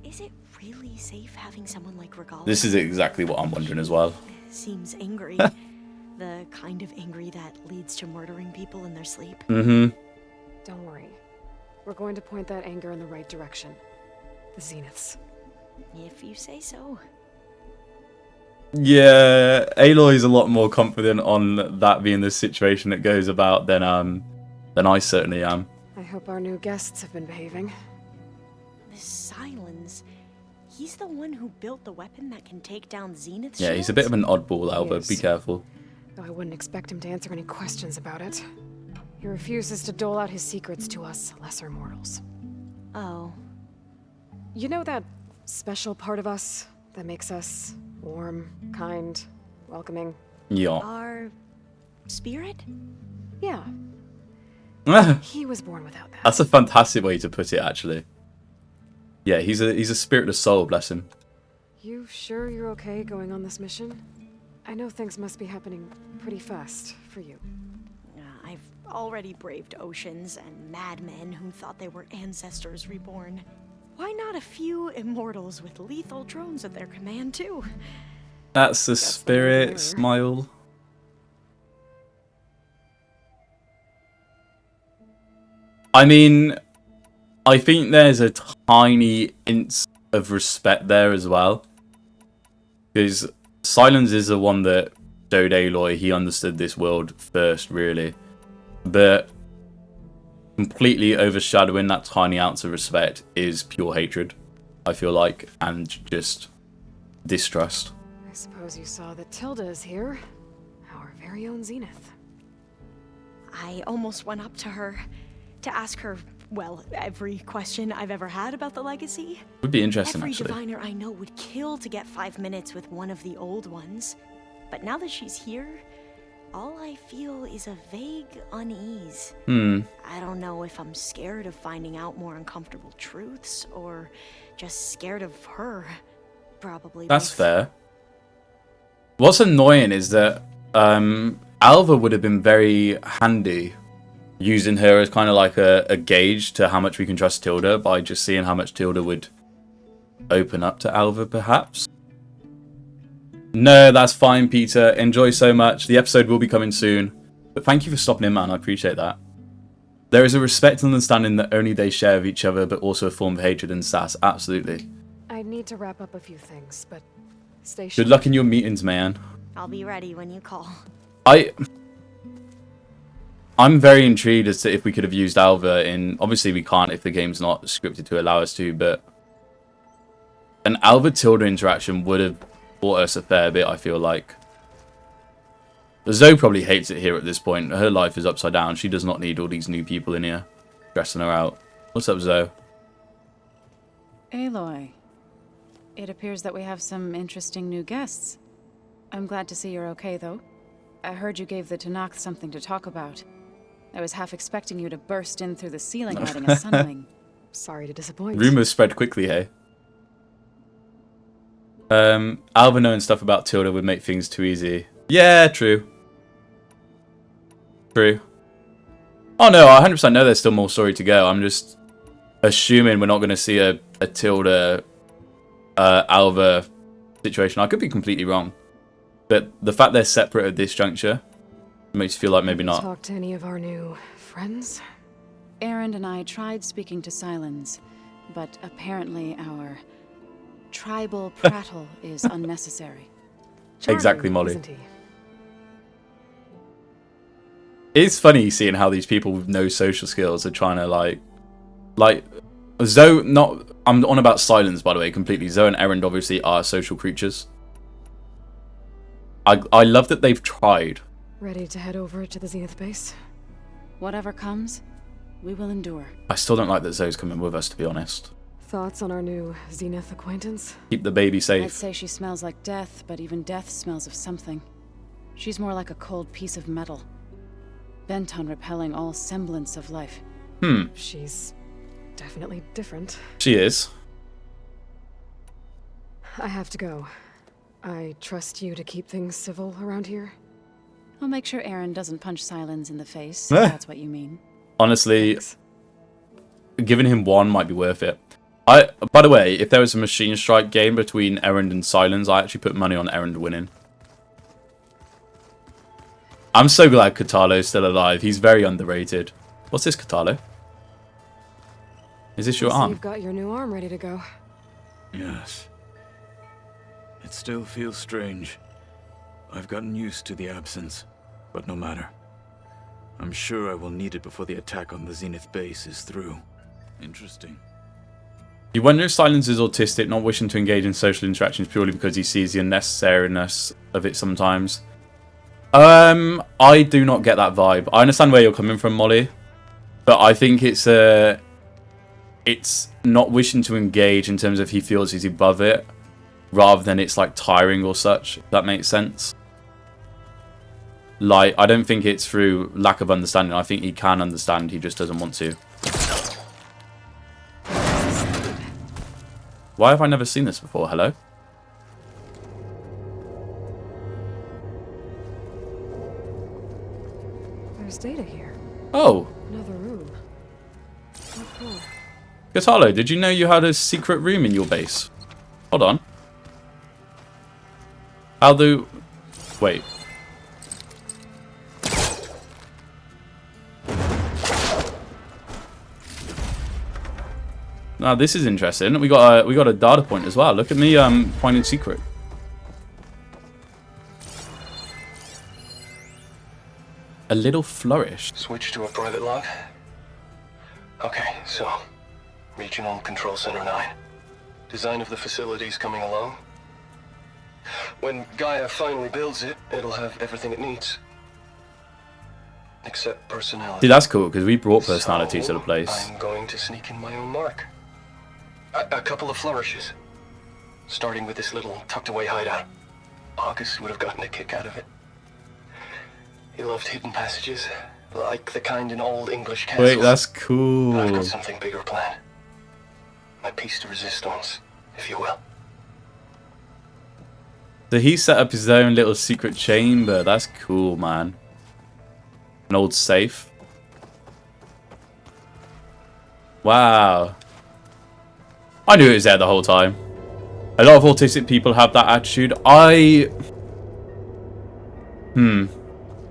is it really safe having someone like Regalla? This is exactly what I'm wondering as well. Seems angry. The kind of angry that leads to murdering people in their sleep. Mm-hmm. Don't worry. We're going to point that anger in the right direction. The Zeniths. If you say so. Yeah, Aloy's a lot more confident on that being the situation it goes about than I certainly am. I hope our new guests have been behaving. This Silence. He's the one who built the weapon that can take down Zenith's Yeah, he's a bit of an oddball, Alva. Be careful. Though I wouldn't expect him to answer any questions about it. He refuses to dole out his secrets to us lesser mortals. Oh. You know that special part of us that makes us warm, kind, welcoming? Yeah. Our spirit? Yeah. He was born without that. That's a fantastic way to put it, actually. Yeah, he's a spirit of soul, bless him. You sure you're okay going on this mission? I know things must be happening pretty fast for you. I've already braved oceans and madmen who thought they were ancestors reborn. Why not a few immortals with lethal drones at their command, too? That's the spirit. Smile. I mean, I think there's a tiny inch of respect there as well. Because Silence is the one that showed Aloy he understood this world first, really. But completely overshadowing that tiny ounce of respect is pure hatred, I feel like, and just distrust. I suppose you saw that Tilda is here. Our very own Zenith. I almost went up to her to ask her, well, every question I've ever had about the legacy. Would be interesting, Every actually. diviner I know would kill to get 5 minutes with one of the old ones. But now that she's here, all I feel is a vague unease. I don't know if I'm scared of finding out more uncomfortable truths, or just scared of her. Probably That's both. fair. What's annoying is that Alva would have been very handy using her as kind of like a gauge to how much we can trust Tilda by just seeing how much Tilda would open up to Alva, perhaps. No, that's fine, Peter. Enjoy so much. The episode will be coming soon. But thank you for stopping in, man. I appreciate that. There is a respect and understanding that only they share of each other, but also a form of hatred and sass. Absolutely. I need to wrap up a few things, but stay Good luck in your meetings, man. I'll be ready when you call. I'm very intrigued as to if we could have used Alva in... Obviously, we can't if the game's not scripted to allow us to, but... An Alva-Tilda interaction would have brought us a fair bit, I feel like. Zoe probably hates it here at this point. Her life is upside down. She does not need all these new people in here stressing her out. What's up, Zoe? Aloy, it appears that we have some interesting new guests. I'm glad to see you're okay, though. I heard you gave the Tanakh something to talk about. I was half expecting you to burst in through the ceiling riding a sunwing. Sorry to disappoint. Rumors spread quickly, hey? Alva knowing stuff about Tilda would make things too easy. Yeah, true. True. Oh no, I 100% know there's still more story to go. I'm just assuming we're not going to see a Tilda Alva situation. I could be completely wrong. But the fact they're separate at this juncture makes you feel like maybe not. Talk to any of our new friends? Erend and I tried speaking to Silence, but apparently our tribal prattle is unnecessary. Exactly, Molly. Isn't he? It's funny seeing how these people with no social skills are trying to like Zoe. Not, I'm on about Silence, by the way, completely. Zoe and Erend obviously are social creatures. I love that they've tried. Ready to head over to the Zenith base? Whatever comes, we will endure. I still don't like that Zoe's coming with us, to be honest. Thoughts on our new Zenith acquaintance? Keep the baby I'd safe. say she smells like death, but even death smells of something. She's more like a cold piece of metal, bent on repelling all semblance of life. She's definitely different. She is. I have to go. I trust you to keep things civil around here. I'll make sure Erend doesn't punch Silence in the face, if that's what you mean. Honestly, giving him one might be worth it. By the way, if there was a Machine Strike game between Erend and Silence, I actually put money on Erend winning. I'm so glad Katalo's still alive. He's very underrated. What's this, Katalo? Is this your arm? You've got your new arm ready to go. Yes. It still feels strange. I've gotten used to the absence, but no matter. I'm sure I will need it before the attack on the Zenith base is through. Interesting. You wonder if Silence is autistic, not wishing to engage in social interactions purely because he sees the unnecessariness of it sometimes. I do not get that vibe. I understand where you're coming from, Molly, but I think it's not wishing to engage in terms of he feels he's above it, rather than it's like tiring or such, if that makes sense. Like, I don't think it's through lack of understanding. I think he can understand, he just doesn't want to. Why have I never seen this before? Hello? There's data here. Oh. Another room. What for? Katalo, did you know you had a secret room in your base? Hold on. How do... Wait. Now this is interesting. We got a data point as well. Look at me finding secret. A little flourish. Switch to a private log. Okay, so Regional Control Center 9. Design of the facility's coming along. When Gaia finally builds it, it'll have everything it needs. Except personality. See, that's cool, because we brought personality to the place. I'm going to sneak in my own mark. A couple of flourishes. Starting with this little tucked-away hideout. August would have gotten a kick out of it. He loved hidden passages, like the kind in old English castles. Wait, that's cool. But I've got something bigger planned. My piece de resistance, if you will. So he set up his own little secret chamber. That's cool, man. An old safe. Wow. I knew it was there the whole time. A lot of autistic people have that attitude.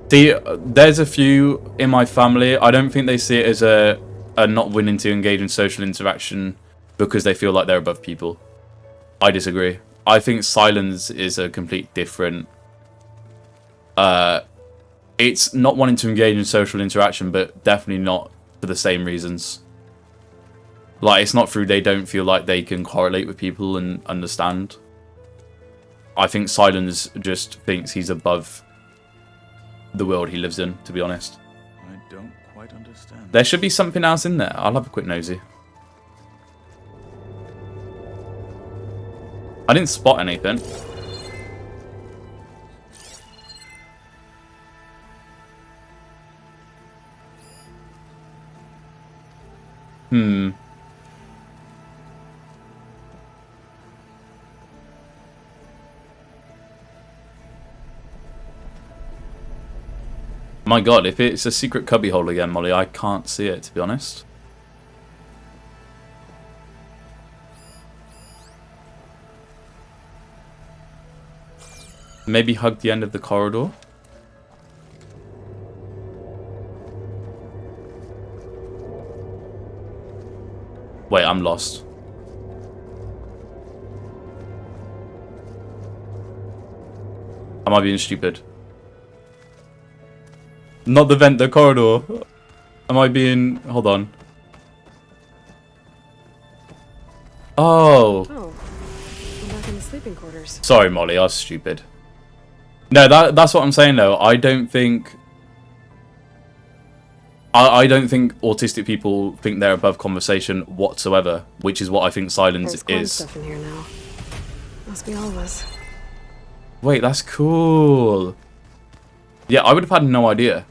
See, there's a few in my family. I don't think they see it as a not willing to engage in social interaction because they feel like they're above people. I disagree. I think Silence is a complete different It's not wanting to engage in social interaction, but definitely not for the same reasons. Like, it's not through they don't feel like they can correlate with people and understand. I think Silence just thinks he's above the world he lives in, to be honest. I don't quite understand. There should be something else in there. I'll have a quick nosy. I didn't spot anything. My god, if it's a secret cubbyhole again, Molly, I can't see it, to be honest. Maybe hug the end of the corridor? Wait, I'm lost. Am I being stupid? Not the vent, the corridor. Am I being... Hold on. Oh. Oh. I'm back in the sleeping quarters. Sorry, Molly, I was stupid. No, that's what I'm saying, though. I don't think... I don't think autistic people think they're above conversation whatsoever, which is what I think Silence There's is. stuff in here now. Must be all of us. Wait, that's cool. Yeah, I would have had no idea.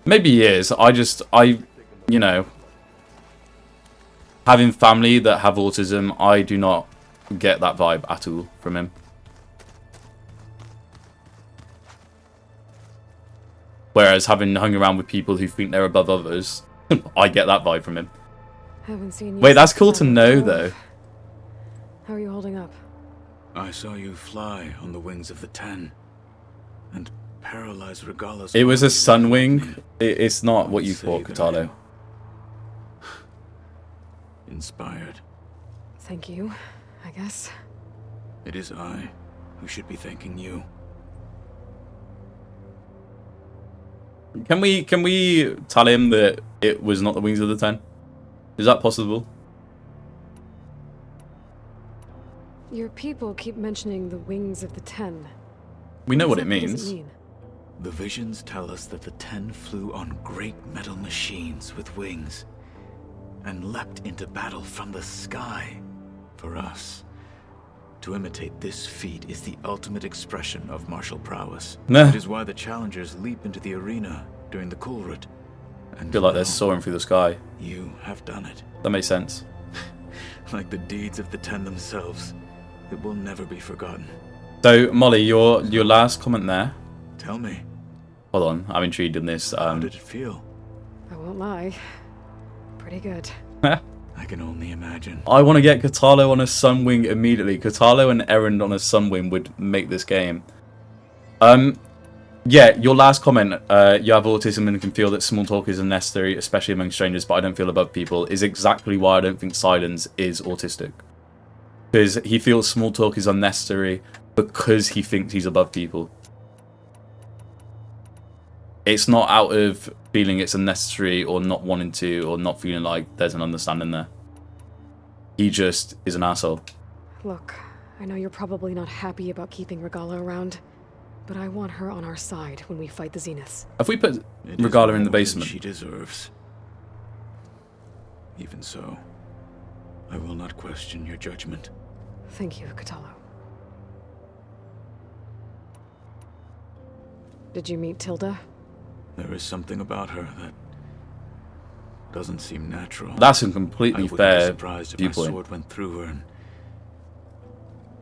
Maybe he is. You know, having family that have autism, I do not get that vibe at all from him. Whereas having hung around with people who think they're above others, I get that vibe from him. Haven't seen you. Wait, that's cool to know, though. How are you holding up? I saw you fly on the wings of the 10 and paralyze Regalla's. It was a sunwing. It's not what you thought, Katalo. Inspired. Thank you, I guess. It is I who should be thanking you. Can we tell him that it was not the wings of the 10? Is that possible? Your people keep mentioning the wings of the 10. We know what it exactly means. does it mean? The visions tell us that the 10 flew on great metal machines with wings and leapt into battle from the sky. For us, to imitate this feat is the ultimate expression of martial prowess. Nah. It is why the challengers leap into the arena during the Kulrut. I feel like they're soaring through the sky. You have done it. That makes sense. Like the deeds of the 10 themselves, it will never be forgotten. So, Molly, your last comment there. Tell me. Hold on, I'm intrigued in this. How did it feel? I won't lie. Pretty good. I can only imagine. I want to get Katalo on a Sunwing immediately. Katalo and Erend on a Sunwing would make this game. Yeah, your last comment, you have autism and can feel that small talk is unnecessary, especially among strangers, but I don't feel above people, is exactly why I don't think Silence is autistic. Because he feels small talk is unnecessary because he thinks he's above people. It's not out of feeling it's unnecessary or not wanting to or not feeling like there's an understanding there. He just is an asshole. Look, I know you're probably not happy about keeping Regalla around, but I want her on our side when we fight the Zeniths. If we put Regalla in the basement... She deserves. Even so, I will not question your judgment. Thank you, Katalo. Did you meet Tilda? There is something about her that doesn't seem natural. That's a completely fair be surprised if viewpoint. my sword went through her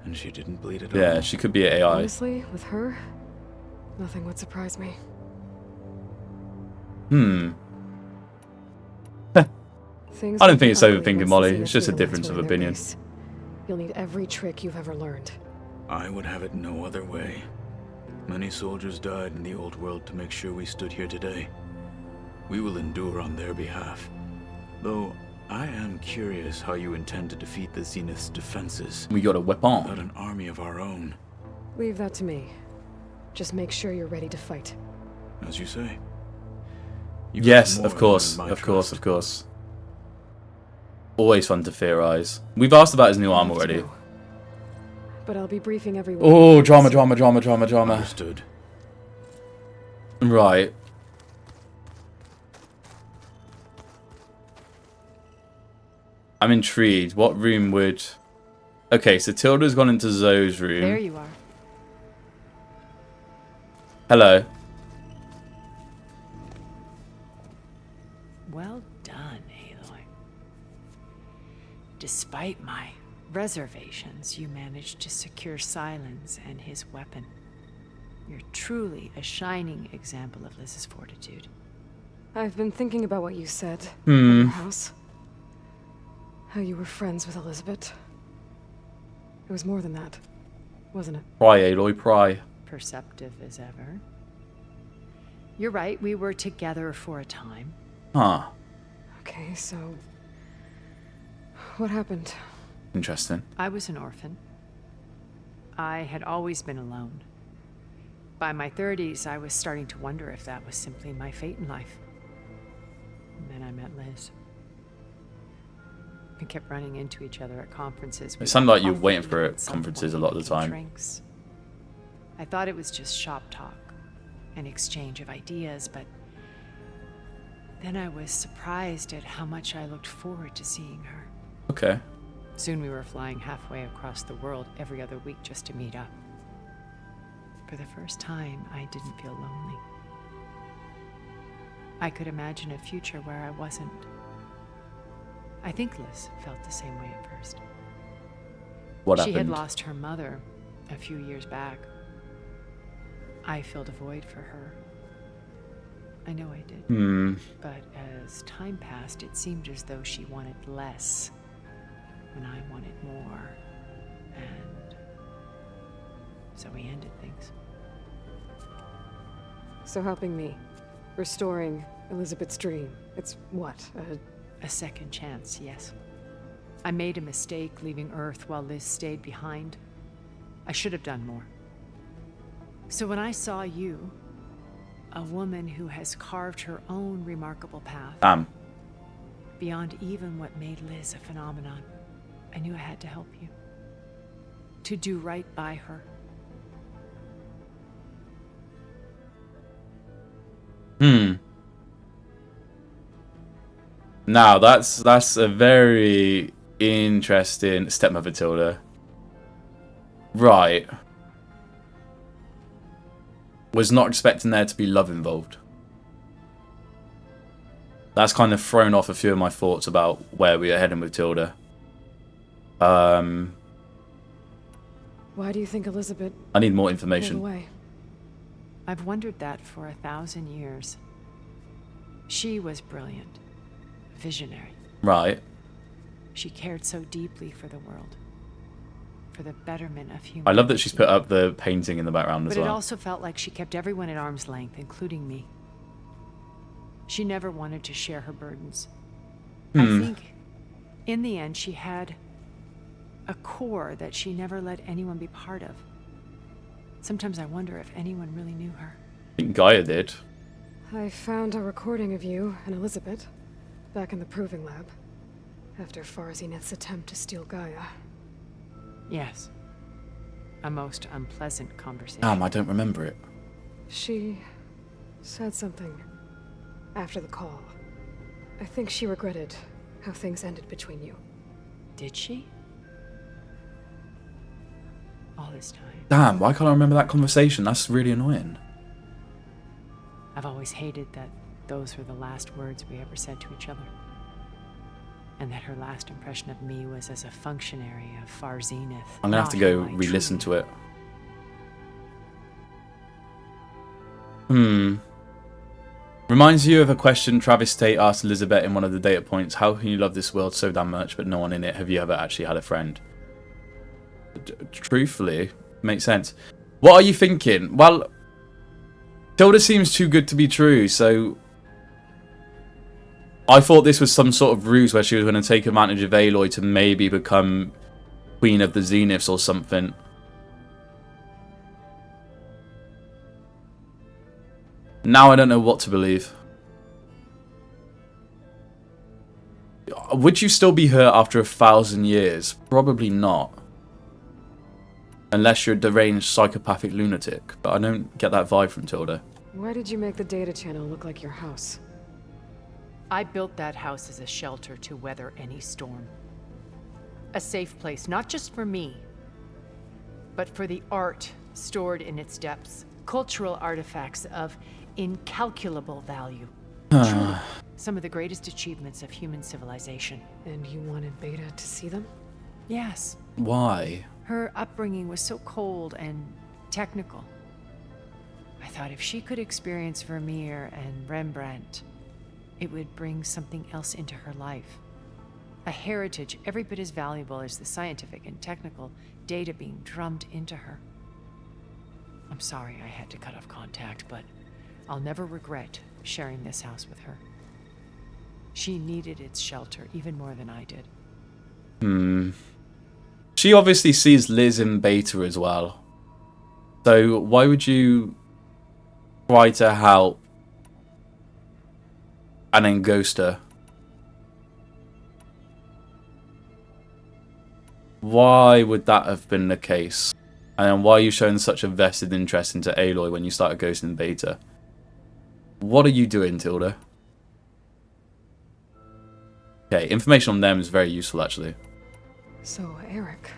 and she didn't bleed at all. Yeah, she could be an AI. Honestly, with her, nothing would surprise me. I don't think it's overthinking, Molly. It's just a difference of opinion. You'll need every trick you've ever learned. I would have it no other way. Many soldiers died in the old world to make sure we stood here today. We will endure on their behalf. Though, I am curious how you intend to defeat the Zenith's defenses. We got a weapon. Without an army of our own. Leave that to me. Just make sure you're ready to fight. As you say. Yes, of course, of course, of course. Always fun to theorize. We've asked about his new arm already. But I'll be briefing everyone. Oh, drama. Understood. Right. I'm intrigued. What room would... Okay, so Tilda's gone into Zoe's room. There you are. Hello. Well done, Aloy. Despite my reservations, you managed to secure Silence and his weapon. You're truly a shining example of Liz's fortitude. I've been thinking about what you said at Hmm. your house. How you were friends with Elizabeth. It was more than that, wasn't it? Pry, Aloy, pry. Perceptive as ever. You're right, we were together for a time. Huh. Okay, so... what happened? Interesting. I was an orphan. I had always been alone. By my 30s, I was starting to wonder if that was simply my fate in life. And then I met Liz. We kept running into each other at conferences. It sounded like you were waiting for it at conferences a lot of the time. Drinks. I thought it was just shop talk, an exchange of ideas, but then I was surprised at how much I looked forward to seeing her. Okay. Soon we were flying halfway across the world every other week just to meet up. For the first time, I didn't feel lonely. I could imagine a future where I wasn't. I think Liz felt the same way at first. What She happened? had lost her mother a few years back. I filled a void for her. I know I did. Hmm. But as time passed, it seemed as though she wanted less when I wanted more. And so we ended things. So helping me. Restoring Elizabeth's dream. It's what? A second chance, yes. I made a mistake leaving Earth while Liz stayed behind. I should have done more. So when I saw you, a woman who has carved her own remarkable path, beyond even what made Liz a phenomenon, I knew I had to help you. To do right by her. Hmm. Now that's a very interesting stepmother Tilda. Right. Was not expecting there to be love involved. That's kind of thrown off a few of my thoughts about where we are heading with Tilda. Why do you think Elizabeth... I need more pulled information. away? I've wondered that for 1,000 years. She was brilliant. Visionary. Right. She cared so deeply for the world. For the betterment of humanity. I love that she's put up the painting in the background as But well. it also felt like she kept everyone at arm's length, including me. She never wanted to share her burdens. I think, in the end, she had a core that she never let anyone be part of. Sometimes I wonder if anyone really knew her. I think Gaia did. I found a recording of you and Elizabeth back in the proving lab after Farzineth's attempt to steal Gaia. Yes. A most unpleasant conversation. Damn, I don't remember it. She said something after the call. I think she regretted how things ended between you. Did she? All this time. Damn, why can't I remember that conversation? That's really annoying. I've always hated that those were the last words we ever said to each other. And that her last impression of me was as a functionary of Far Zenith. I'm gonna have to go re-listen to it. Reminds you of a question Travis Tate asked Elizabeth in one of the data points. How can you love this world so damn much but no one in it? Have you ever actually had a friend? Truthfully, makes sense. What are you thinking? Well, Tilda seems too good to be true, so... I thought this was some sort of ruse where she was going to take advantage of Aloy to maybe become Queen of the Zeniths or something. Now I don't know what to believe. Would you still be her after 1,000 years? Probably not. Unless you're a deranged psychopathic lunatic. But I don't get that vibe from Tilda. Why did you make the data channel look like your house? I built that house as a shelter to weather any storm. A safe place, not just for me, but for the art stored in its depths. Cultural artifacts of incalculable value. Truly, some of the greatest achievements of human civilization. And you wanted Beta to see them? Yes. Why? Her upbringing was so cold and technical. I thought if she could experience Vermeer and Rembrandt, it would bring something else into her life. A heritage every bit as valuable as the scientific and technical data being drummed into her. I'm sorry I had to cut off contact, but I'll never regret sharing this house with her. She needed its shelter even more than I did. She obviously sees Liz in Beta as well. So why would you try to help and then ghost her? Why would that have been the case? And then why are you showing such a vested interest into Aloy when you started ghosting Beta? What are you doing, Tilda? Okay, information on them is very useful, actually. So, Eric.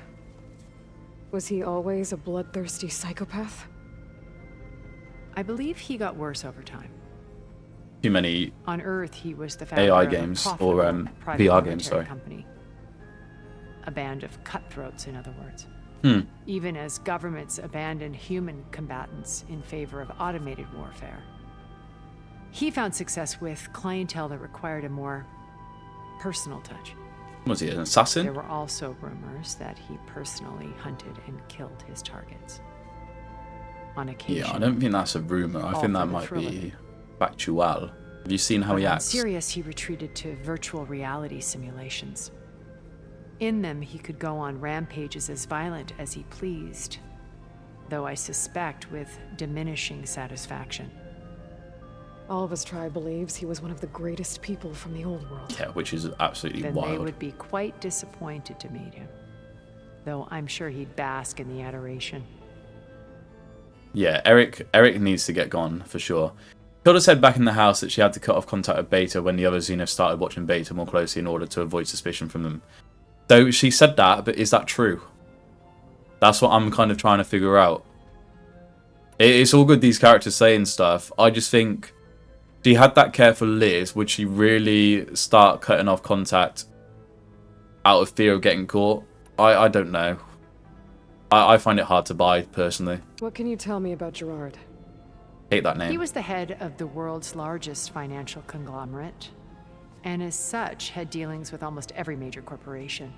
Was he always a bloodthirsty psychopath? I believe he got worse over time. Too many On Earth, he was the founder AI of a games, or profitable private VR games, military sorry. company. A band of cutthroats, in other words. Hmm. Even as governments abandoned human combatants in favor of automated warfare. He found success with clientele that required a more personal touch. Was he an assassin? There were also rumors that he personally hunted and killed his targets. On occasion. Yeah, I don't think that's a rumor. I all think for that the might thrill of be it. factual. Have you seen how But he on acts? Sirius, he retreated to virtual reality simulations. In them, he could go on rampages as violent as he pleased, though I suspect with diminishing satisfaction. All of his tribe believes he was one of the greatest people from the old world. Yeah, which is absolutely Then wild. they would be quite disappointed to meet him, though I'm sure he'd bask in the adoration. Yeah, Eric needs to get gone, for sure. Tilda said back in the house that she had to cut off contact with Beta when the other Zeniths started watching Beta more closely in order to avoid suspicion from them. So she said that, but is that true? That's what I'm kind of trying to figure out. It's all good these characters saying stuff. I just think she had that care for Liz. Would she really start cutting off contact out of fear of getting caught? I don't know. I find it hard to buy, personally. What can you tell me about Gerard? Hate that name. He was the head of the world's largest financial conglomerate, and as such had dealings with almost every major corporation.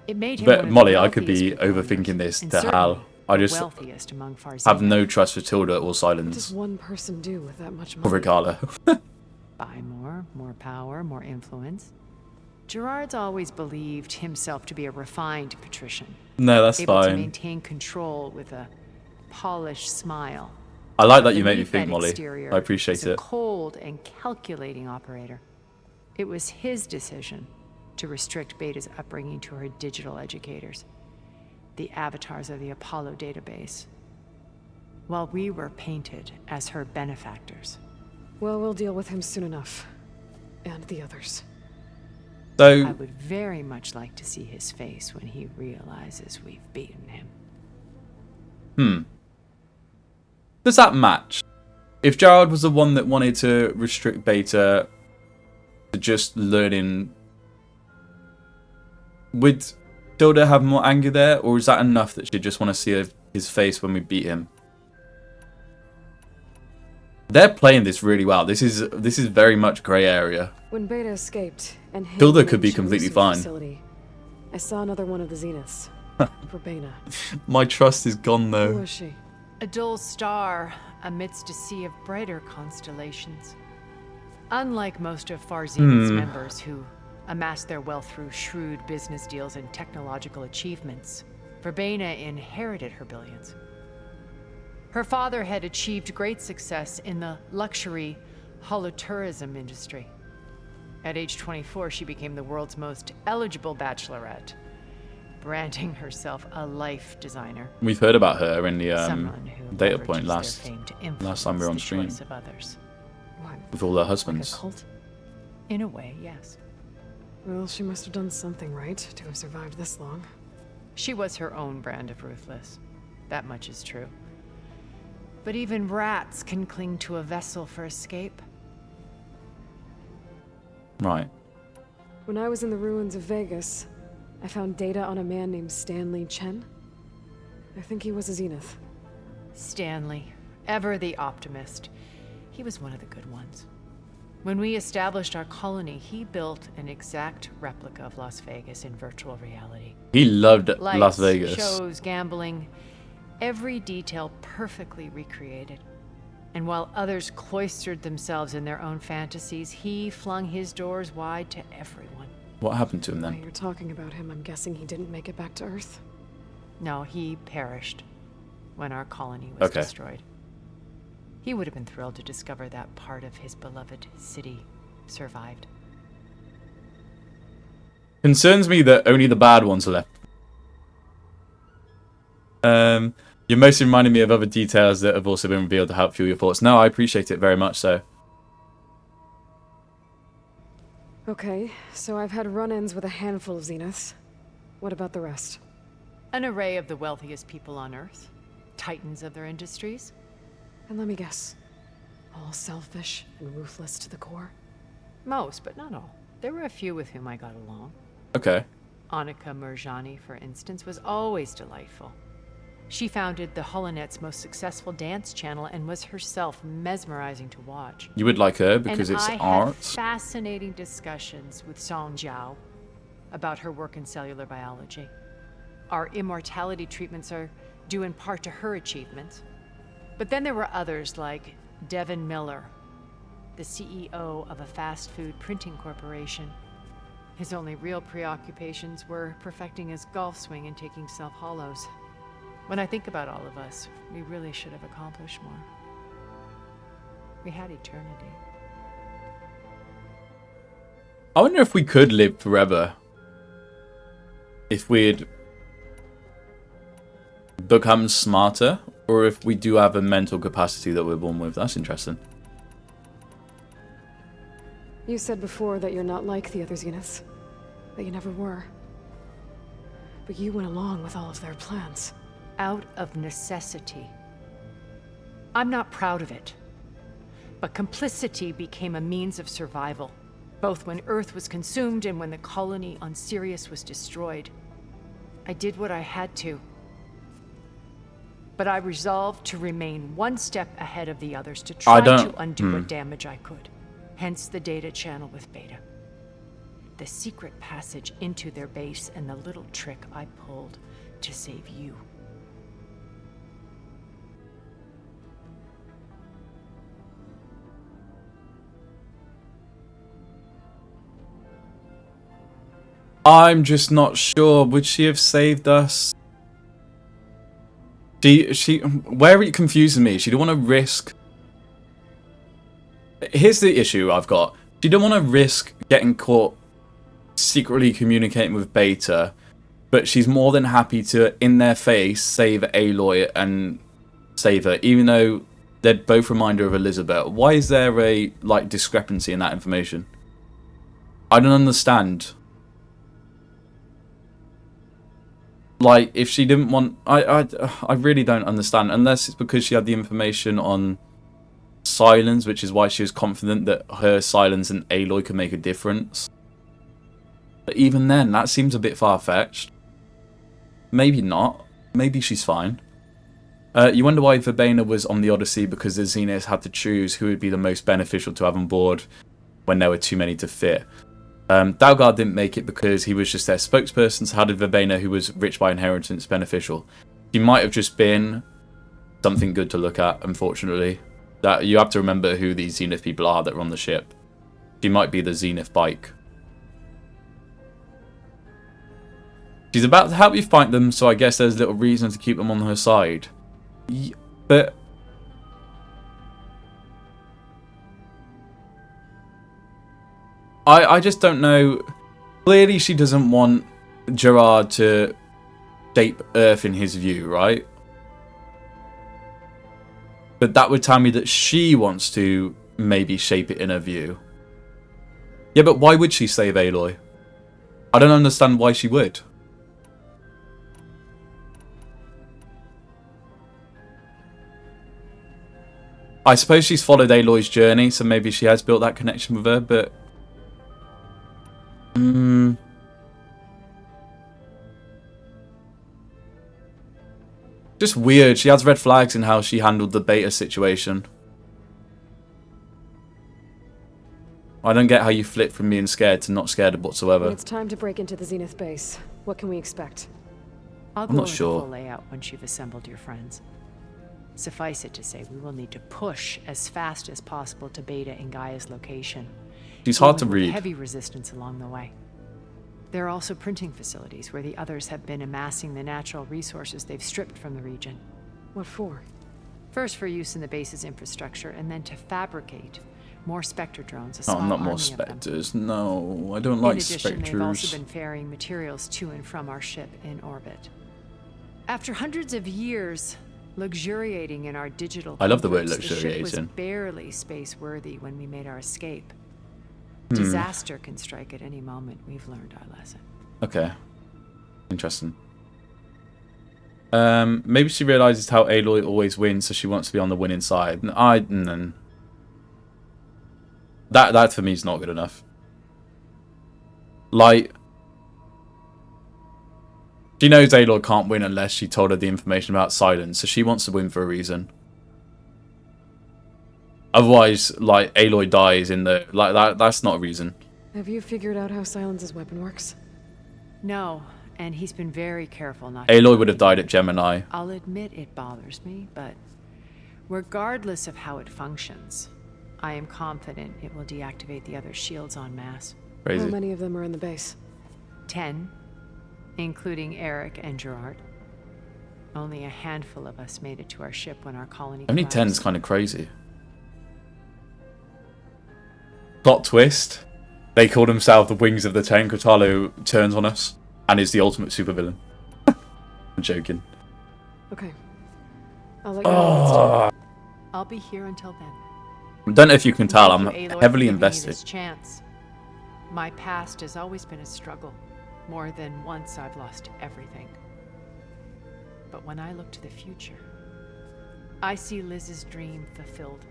It made him one But of Molly, the I could be wealthiest overthinking this and to certainly hell. I the just wealthiest among Farzina. have no trust for Tilda or What Silence. does one person do with that much Or money? Regalla. Buy more power, more influence. Gerard's always believed himself to be a refined patrician. No, that's able to fine. maintain control with a polished smile. I like that you make me Beneath think, that Molly. exterior I appreciate is a it. cold and calculating operator. It was his decision to restrict Beta's upbringing to her digital educators, the avatars of the Apollo database, while we were painted as her benefactors. Well, we'll deal with him soon enough. And the others. So, I would very much like to see his face when he realizes we've beaten him. does that match? If Gerard was the one that wanted to restrict Beta to just learning, would Tilda have more anger there, or is that enough that she'd just want to see his face when we beat him? They're playing this really well. This is very much grey area. When Beta escaped and hid Tilda in could be ancient completely research fine. facility, I saw another one of the Zeniths. Verbena. My trust is gone, Who though. was she? A dull star amidst a sea of brighter constellations. Unlike most of Far Zenith's members who amassed their wealth through shrewd business deals and technological achievements, Verbena inherited her billions. Her father had achieved great success in the luxury holotourism industry. At age 24, she became the world's most eligible bachelorette, branding herself a life designer. We've heard about her in the Someone who data leverages point their last fame to time we influence were on the stream choice of others. with all their Like a husbands. cult? In a way, yes. Well, she must have done something right to have survived this long. She was her own brand of ruthless. That much is true. But even rats can cling to a vessel for escape. Right. When I was in the ruins of Vegas, I found data on a man named Stanley Chen. I think he was a Zenith. Stanley, ever the optimist. He was one of the good ones. When we established our colony, he built an exact replica of Las Vegas in virtual reality. He loved Lights, Las Vegas. shows, gambling, every detail perfectly recreated. And while others cloistered themselves in their own fantasies, he flung his doors wide to everyone. What happened to him Now then? you're talking about him, I'm guessing he didn't make it back to Earth? No, he perished when our colony was Okay. destroyed. He would have been thrilled to discover that part of his beloved city survived. Concerns me that only the bad ones are left. You're mostly reminding me of other details that have also been revealed to help fuel your thoughts. No, I appreciate it very much so. Okay, so I've had run-ins with a handful of Zeniths. What about the rest? An array of the wealthiest people on Earth, titans of their industries. And let me guess, all selfish and ruthless to the core? Most, but not all. There were a few with whom I got along. Okay. Annika Murjani, for instance, was always delightful. She founded the Holonet's most successful dance channel and was herself mesmerizing to watch. You would like her because and it's I art. had fascinating discussions with Song Jiao about her work in cellular biology. Our immortality treatments are due in part to her achievements. But then there were others like Devin Miller, the CEO of a fast food printing corporation. His only real preoccupations were perfecting his golf swing and taking self-hollows. When I think about all of us, we really should have accomplished more. We had eternity. I wonder if we could live forever. If we'd become smarter, or if we do have a mental capacity that we're born with. That's interesting. You said before that you're not like the other Zeniths. That you never were. But you went along with all of their plans. Out of necessity. I'm not proud of it. But complicity became a means of survival, both when Earth was consumed and when the colony on Sirius was destroyed. I did what I had to. But I resolved to remain one step ahead of the others to try to undo what damage I could. Hence the data channel with Beta. The secret passage into their base and the little trick I pulled to save you. I'm just not sure. Would she have saved us? Where it confuses me, she didn't want to risk. Here's the issue I've got. She didn't want to risk getting caught secretly communicating with Beta, but she's more than happy to, in their face, save Aloy and save her, even though they're both reminder of Elizabeth. Why is there a discrepancy in that information? I don't understand. If she didn't want... I really don't understand. Unless it's because she had the information on Silence, which is why she was confident that her Silence and Aloy could make a difference. But even then, that seems a bit far-fetched. Maybe not. Maybe she's fine. You wonder why Verbena was on the Odyssey, because the Zeniths had to choose who would be the most beneficial to have on board when there were too many to fit. Dalgar didn't make it because he was just their spokesperson, so how did Verbena, who was rich by inheritance, beneficial? He might have just been something good to look at, unfortunately. That you have to remember who these Zenith people are that are on the ship. She might be the Zenith bike. She's about to help you fight them, so I guess there's little reason to keep them on her side. But... I just don't know. Clearly she doesn't want Gerard to shape Earth in his view, right? But that would tell me that she wants to maybe shape it in her view. Yeah, but why would she save Aloy? I don't understand why she would. I suppose she's followed Aloy's journey, so maybe she has built that connection with her, but... Just weird. She has red flags in how she handled the beta situation. I don't get how you flip from being scared to not scared whatsoever. When it's time to break into the Zenith base, what can we expect? I'll I'm go not over sure. the full layout once you've assembled your friends. Suffice it to say, we will need to push as fast as possible to Beta and Gaia's location. She's hard to dealing with read. Heavy resistance along the way. There are also printing facilities where the others have been amassing the natural resources they've stripped from the region. What for? First for use in the base's infrastructure, and then to fabricate more Spectre drones. A Oh, small not more army of them. Spectres. No, I don't like In addition, they've Spectres. also been ferrying materials to and from our ship in orbit. After hundreds of years luxuriating in our digital I love the word comforts, the ship was luxuriating. barely space-worthy when we made our escape. Hmm. Disaster can strike at any moment. We've learned our lesson. Okay. Interesting. Maybe she realizes how Aloy always wins, so she wants to be on the winning side. That for me is not good enough. Like, she knows Aloy can't win unless she told her the information about Silence, so she wants to win for a reason. Otherwise, like, Aloy dies in the... Like, that's not a reason. Have you figured out how Silence's weapon works? No, and he's been very careful not Aloy would have died at Gemini. I'll admit it bothers me, but regardless of how it functions, I am confident it will deactivate the other shields en masse. Crazy. How many of them are in the base? 10, including Eric and Gerard. Only a handful of us made it to our ship when our colony Only collapsed. 10 is kind of crazy. Plot twist. They call themselves the Wings of the Ten. Kotallo turns on us and is the ultimate supervillain. I'm joking. Okay. I'll let you know. I'll be here until then. I don't know if you can tell, I'm Thank you, Aloy, for heavily giving me invested. this chance. My past has always been a struggle. More than once I've lost everything. But when I look to the future, I see Liz's dream fulfilled.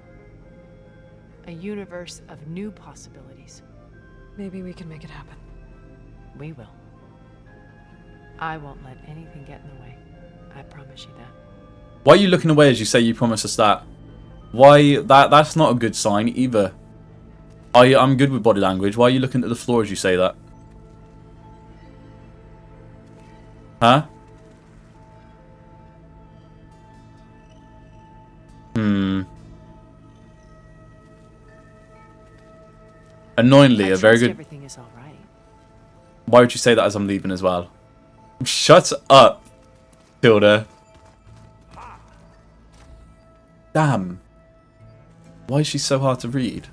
A universe of new possibilities. Maybe we can make it happen. We will. I won't let anything get in the way. I promise you that. Why are you looking away as you say you promise us that? Why? That's not a good sign either. I'm good with body language. Why are you looking at the floor as you say that? Huh? Annoyingly, I a very trust good... Everything is all right. Why would you say that as I'm leaving as well? Shut up, Tilda. Damn. Why is she so hard to read?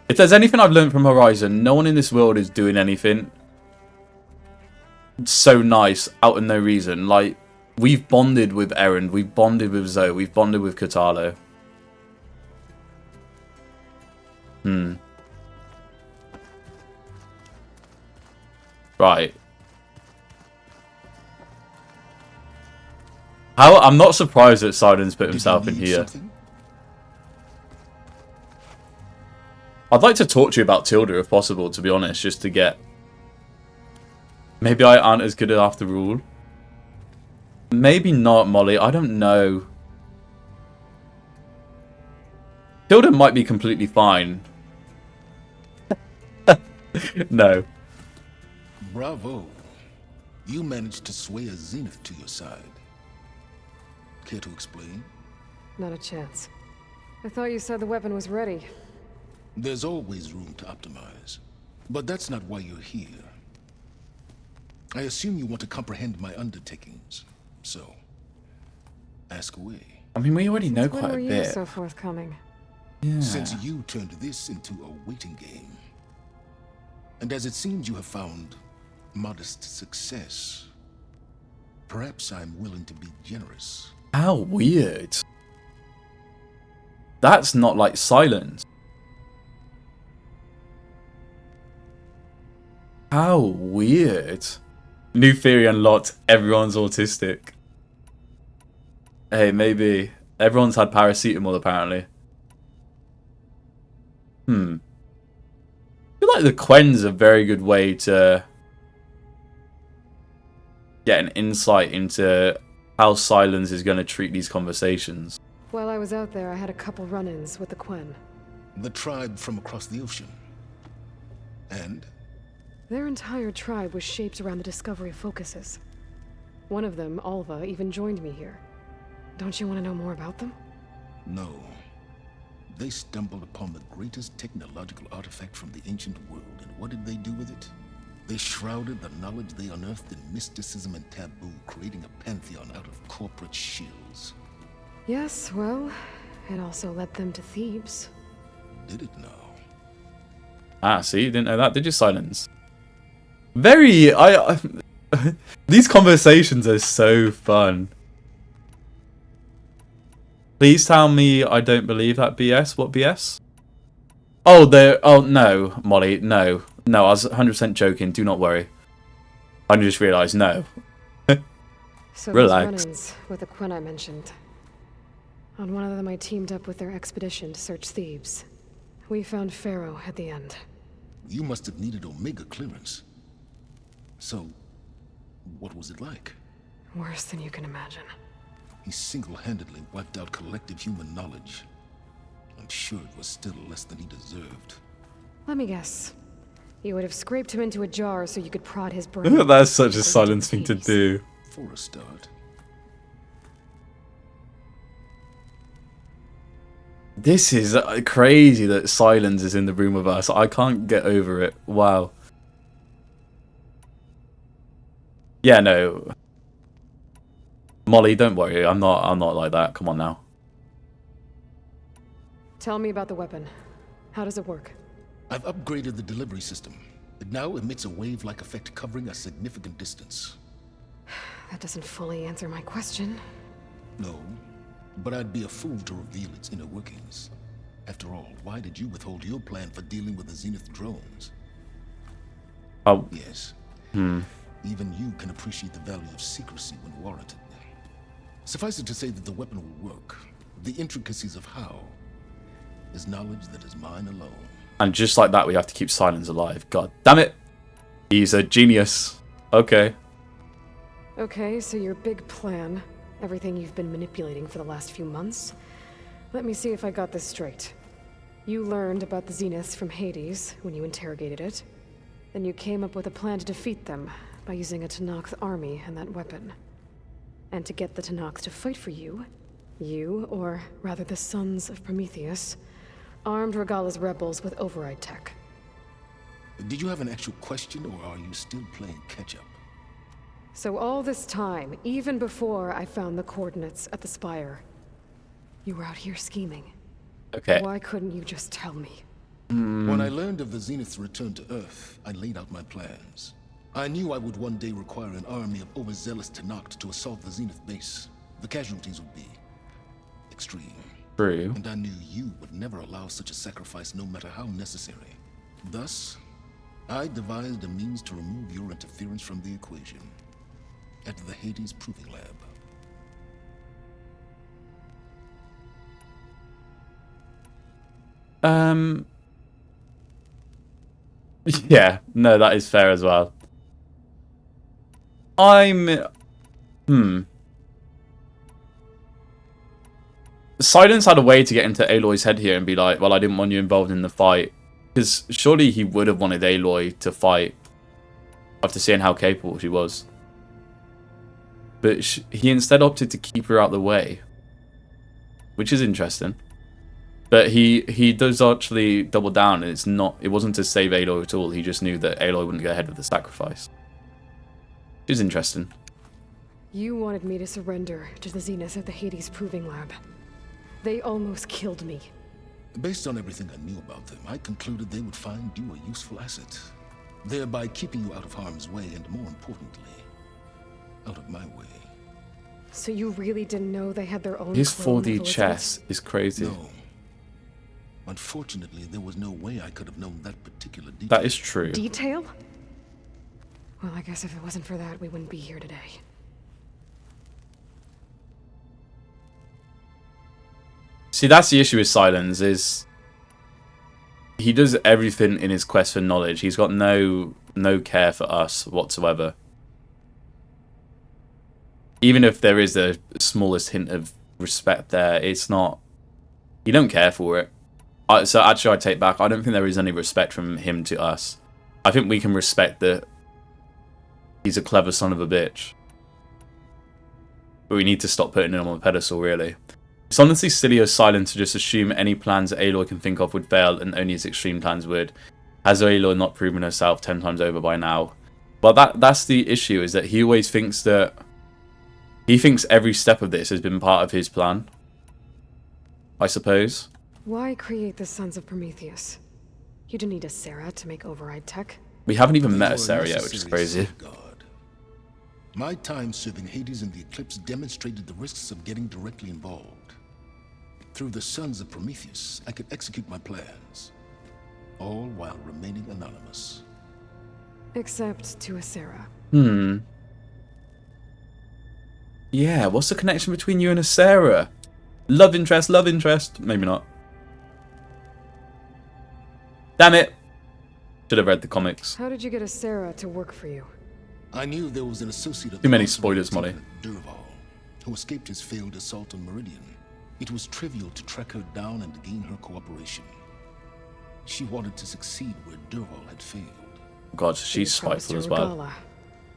If there's anything I've learned from Horizon, no one in this world is doing anything so nice out of no reason. Like, we've bonded with Erend, we've bonded with Zoe, we've bonded with Kotallo. Right. I'm not surprised that Silence put himself in here. I'd like to talk to you about Tilda if possible, to be honest, just to get... Maybe I aren't as good after all. Maybe not, Molly. I don't know. Tilda might be completely fine. No. Bravo. You managed to sway a Zenith to your side. Care to explain? Not a chance. I thought you said the weapon was ready. There's always room to optimize. But that's not why you're here. I assume you want to comprehend my undertakings. So, ask away. I mean, we already know When quite were a you bit. so forthcoming? Yeah. Since you turned this into a waiting game, and as it seems you have found modest success, perhaps I'm willing to be generous. How weird. That's not like silence. How weird. New theory unlocked. Everyone's autistic. Hey, maybe. Everyone's had paracetamol, apparently. I feel like the Quen's a very good way to get an insight into how Silence is going to treat these conversations. While I was out there, I had a couple run-ins with the Quen. The tribe from across the ocean. And? Their entire tribe was shaped around the discovery of focuses. One of them, Alva, even joined me here. Don't you want to know more about them? No. They stumbled upon the greatest technological artifact from the ancient world, and what did they do with it? They shrouded the knowledge they unearthed in mysticism and taboo, creating a pantheon out of corporate shills. Yes, well, it also led them to Thebes. Did it now? Ah, see, you didn't know that, did you, Silence? Very, these conversations are so fun. Please tell me I don't believe that BS. What BS? Oh, no, Molly, no. No, I was 100% joking, do not worry. I just realised, no. So Relax. those run-ins with the Quen I mentioned. On one of them I teamed up with their expedition to search Thebes. We found Pharaoh at the end. You must have needed Omega clearance. So, what was it like? Worse than you can imagine. He single-handedly wiped out collective human knowledge. I'm sure it was still less than he deserved. Let me guess. You would have scraped him into a jar so you could prod his brain. That's such a Silence thing to do. For a start. This is crazy that Silence is in the room with us. I can't get over it. Wow. Yeah, no. Molly, don't worry. I'm not like that. Come on now. Tell me about the weapon. How does it work? I've upgraded the delivery system. It now emits a wave-like effect covering a significant distance. That doesn't fully answer my question. No, but I'd be a fool to reveal its inner workings. After all, why did you withhold your plan for dealing with the Zenith drones? Oh. Yes. Even you can appreciate the value of secrecy when warranted. Suffice it to say that the weapon will work. The intricacies of how is knowledge that is mine alone. And just like that, we have to keep Silence alive. God damn it. He's a genius. Okay. Okay, so your big plan, everything you've been manipulating for the last few months. Let me see if I got this straight. You learned about the Zeniths from Hades when you interrogated it. Then you came up with a plan to defeat them by using a Tenakth army and that weapon. And to get the Tenakth to fight for you, or rather the Sons of Prometheus, armed REGALLA'S rebels with override tech. Did you have an actual question, or are you still playing catch-up? So all this time, even before I found the coordinates at the Spire, you were out here scheming. Okay. Why couldn't you just tell me? When I learned of the Zenith's return to Earth, I laid out my plans. I knew I would one day require an army of overzealous Tenakth to assault the Zenith base. The casualties would be extreme. True. And I knew you would never allow such a sacrifice, no matter how necessary. Thus, I devised a means to remove your interference from the equation. At the Hades Proving Lab. Yeah, no, that is fair as well. Silence had a way to get into Aloy's head here and be like, well, I didn't want you involved in the fight. Because surely he would have wanted Aloy to fight after seeing how capable she was. But he instead opted to keep her out the way. Which is interesting. But he does actually double down, and it wasn't to save Aloy at all. He just knew that Aloy wouldn't go ahead with the sacrifice. Which is interesting. You wanted me to surrender to the Zenith at the Hades Proving Lab. They almost killed me. Based on everything I knew about them, I concluded they would find you a useful asset, thereby keeping you out of harm's way and, more importantly, out of my way. So you really didn't know they had their own His clone of 4D Elizabeth? chess is crazy. No. Unfortunately, there was no way I could have known that particular detail. That is true. Detail? Well, I guess if it wasn't for that, we wouldn't be here today. See, that's the issue with Silence, is he does everything in his quest for knowledge. He's got no care for us whatsoever. Even if there is the smallest hint of respect there, it's not... You don't care for it. So actually, I take back. I don't think there is any respect from him to us. I think we can respect that he's a clever son of a bitch. But we need to stop putting him on the pedestal, really. It's honestly silly of Silence to just assume any plans that Aloy can think of would fail and only his extreme plans would. Has Aloy not proven herself 10 times over by now? Well, that's the issue, is that he always thinks that... He thinks every step of this has been part of his plan. I suppose. Why create the Sons of Prometheus? You didn't need a Sarah to make override tech. We haven't even met a Sarah yet, which is crazy. My time serving Hades and the Eclipse demonstrated the risks of getting directly involved. Through the Sons of Prometheus, I could execute my plans, all while remaining anonymous. Except to a Sarah. Yeah, what's the connection between you and a Sarah? Love interest, love interest. Maybe not. Damn it. Should have read the comics. How did you get a Sarah to work for you? I knew there was an associate of Too many spoilers, Molly. Durval, who escaped his failed assault on Meridian. It was trivial to track her down and gain her cooperation. She wanted to succeed where Durval had failed. God, she's spiteful as well. Regalla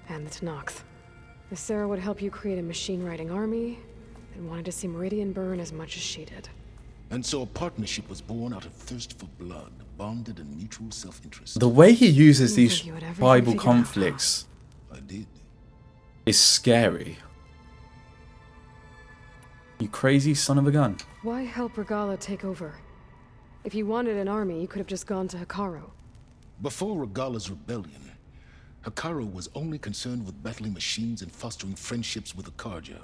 and the Tenakth. The Sarah would help you create a machine-riding army, and wanted to see Meridian burn as much as she did. And so a partnership was born out of thirst for blood, bonded in mutual self-interest. The way he uses these tribal conflicts is scary. You crazy son of a gun. Why help Regalla take over? If you wanted an army, you could have just gone to Hekarro. Before Regalla's rebellion, Hekarro was only concerned with battling machines and fostering friendships with the Karja.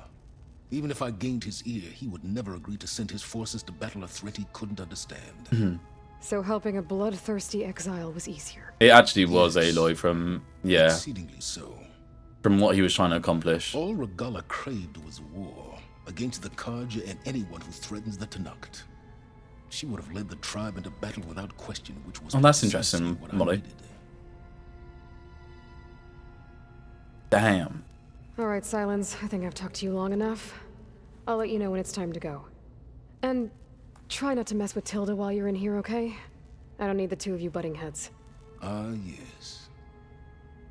Even if I gained his ear, he would never agree to send his forces to battle a threat he couldn't understand. So helping a bloodthirsty exile was easier. It actually was Aloy from, yeah, Exceedingly so. from what he was trying to accomplish. All Regalla craved was war against the Karja and anyone who threatens the Tenakth. She would have led the tribe into battle without question, which was Oh, that's precisely interesting, what I Molly. needed. Damn. Alright, Silence. I think I've talked to you long enough. I'll let you know when it's time to go. And try not to mess with Tilda while you're in here, okay? I don't need the two of you butting heads. Ah, yes.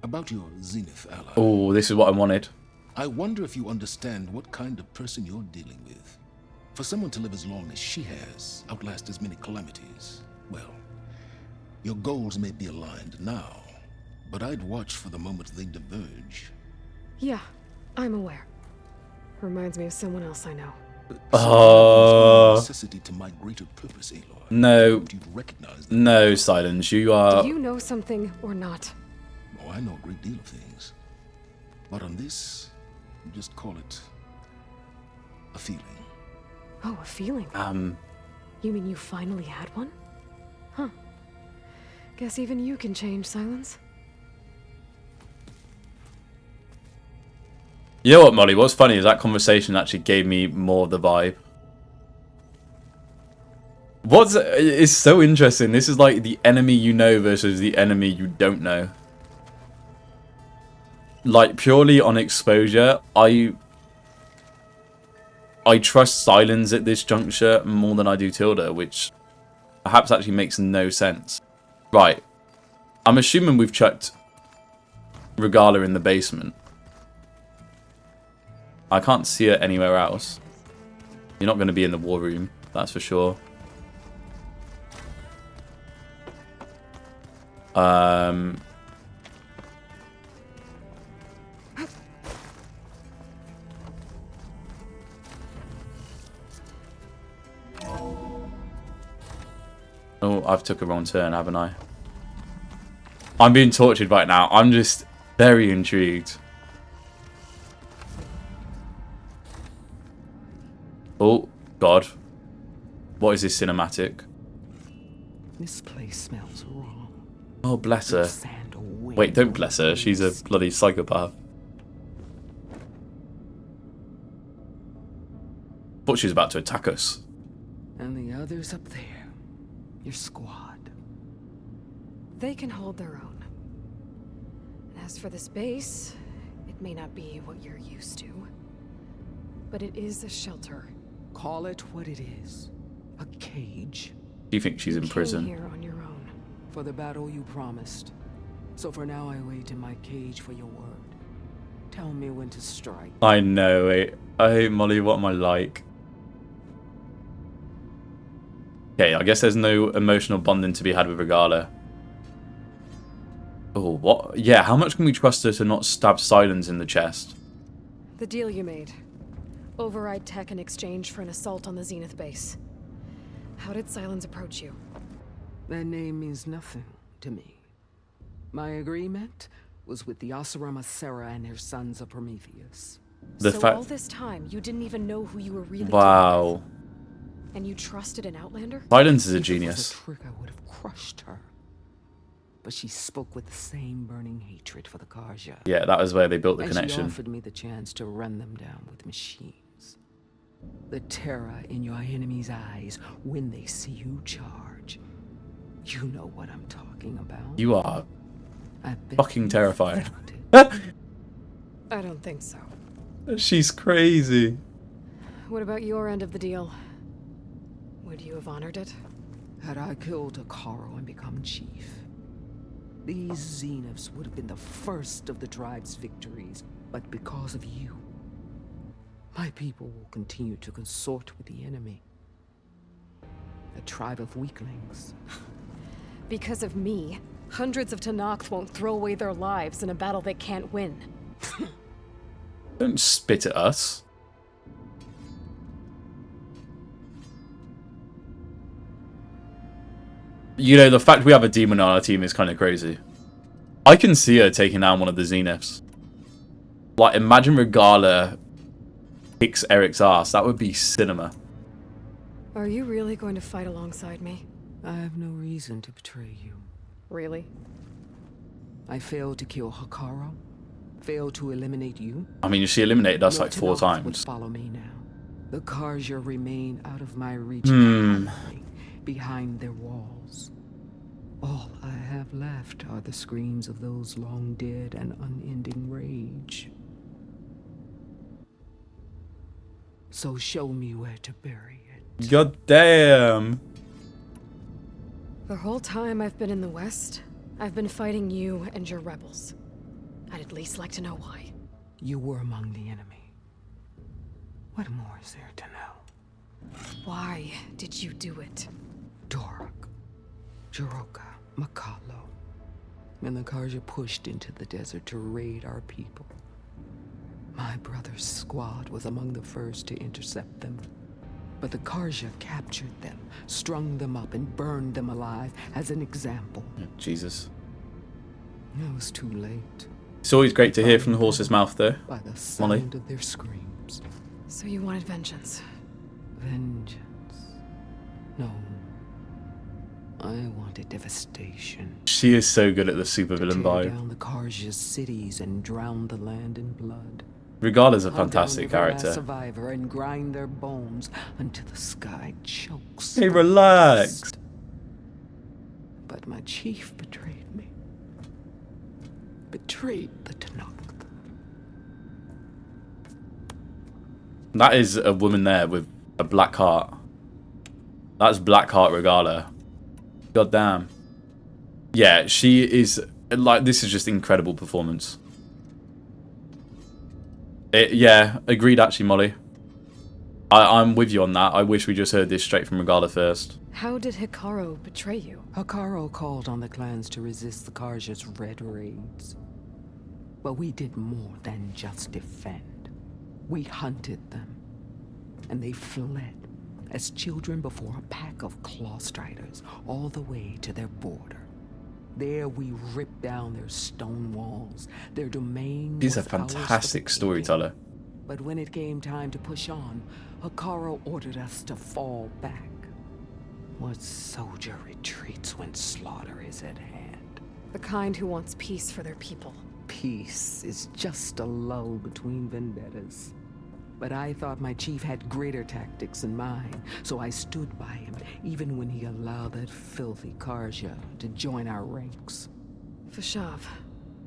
About your Zenith ally. Oh, this is what I wanted. I wonder if you understand what kind of person you're dealing with. For someone to live as long as she has, outlast as many calamities, well, your goals may be aligned now, but I'd watch for the moment they diverge. Yeah, I'm aware. Reminds me of someone else I know. Necessity to my greater purpose, Aloy. No. You'd recognize that. No, Silence. You are... Do you know something or not? Oh, I know a great deal of things. But on this, just call it a feeling. Oh, a feeling? You mean you finally had one? Huh. Guess even you can change, Silence. You know what, Molly? What's funny is that conversation actually gave me more of the vibe. It's so interesting. This is like the enemy you know versus the enemy you don't know. Like, purely on exposure, I trust Silence at this juncture more than I do Tilda, which perhaps actually makes no sense. Right. I'm assuming we've chucked Regalla in the basement. I can't see her anywhere else. You're not going to be in the war room, that's for sure. Oh, I've took a wrong turn, haven't I? I'm being tortured right now. I'm just very intrigued. Oh, God. What is this cinematic? This place smells wrong. Oh, bless her. Wait, don't bless her. She's a bloody psychopath. Thought she was about to attack us. And the others up there. Your squad. They can hold their own. And as for this base, it may not be what you're used to. But it is a shelter. Call it what it is. A cage. Do you think she's in prison? Here on your own. For the battle you promised. So for now I wait in my cage for your word. Tell me when to strike. I know it. Oh, Molly, what am I like? Okay, I guess there's no emotional bonding to be had with Regalla. Oh, what? Yeah, how much can we trust her to not stab Silence in the chest? The deal you made. Override tech in exchange for an assault on the Zenith base. How did Silence approach you? That name means nothing to me. My agreement was with the Osurama Sera and her sons of Prometheus. So all this time, you didn't even know who you were really Wow. dealing with? And you trusted an Outlander? Silence is a If it was genius. a trick, I would have crushed her. But she spoke with the same burning hatred for the Karja. Yeah, that was where they built the and connection. She offered me the chance to run them down with machines. The terror in your enemy's eyes when they see you charge. You know what I'm talking about. You are I bet fucking you terrifying. I don't think so. She's crazy. What about your end of the deal? Would you have honored it? Had I killed Akaro and become chief, these Zeniths would have been the first of the tribe's victories. But because of you, my people will continue to consort with the enemy. A tribe of weaklings. Because of me, hundreds of Tenakth won't throw away their lives in a battle they can't win. Don't spit at us. You know, the fact we have a demon on our team is kind of crazy. I can see her taking down one of the Zeniths. Like, imagine Regalla kicks Eric's ass. That would be cinema. Are you really going to fight alongside me? I have no reason to betray you. Really? I failed to kill Hakaro. Failed to eliminate you. I mean, she eliminated us like 4 Tenakth times. would follow me now. The Karja remain out of my reach, behind their walls. All I have left are the screams of those long dead and unending rage. So show me where to bury it. God damn. The whole time I've been in the West, I've been fighting you and your rebels. I'd at least like to know why. You were among the enemy. What more is there to know? Why did you do it? Dorak, Jiroka, Makalo, and the Karja pushed into the desert to raid our people. My brother's squad was among the first to intercept them. But the Karja captured them, strung them up, and burned them alive as an example. Jesus. It was too late. It's always great to hear from the horse's mouth, though. By the Molly. sound of their screams. So you wanted vengeance? Vengeance? No. I wanted devastation. She is so good at the supervillain Tear vibe. down the Karja's cities and drown the land in blood. Regalla's a Hunt fantastic down every last character. survivor and grind their bones until the sky chokes. Hey, relax. But my chief betrayed me. Betrayed the Tenakth. That is a woman there with a black heart. That's Black Heart Regalla. God damn. Yeah, she is, like, this is just incredible performance. Yeah, agreed actually, Molly. I'm with you on that. I wish we just heard this straight from Regalla first. How did Hikaru betray you? Hikaru called on the clans to resist the Karja's red raids. But we did more than just defend. We hunted them. And they fled as children before a pack of claw striders all the way to their border. There we ripped down their stone walls. Their domain He's a was ours for fantastic the storyteller. But when it came time to push on, Hikaru ordered us to fall back. What soldier retreats when slaughter is at hand? The kind who wants peace for their people. Peace is just a lull between vendettas. But I thought my chief had greater tactics in mind, so I stood by him, even when he allowed that filthy Karja to join our ranks. Fashav.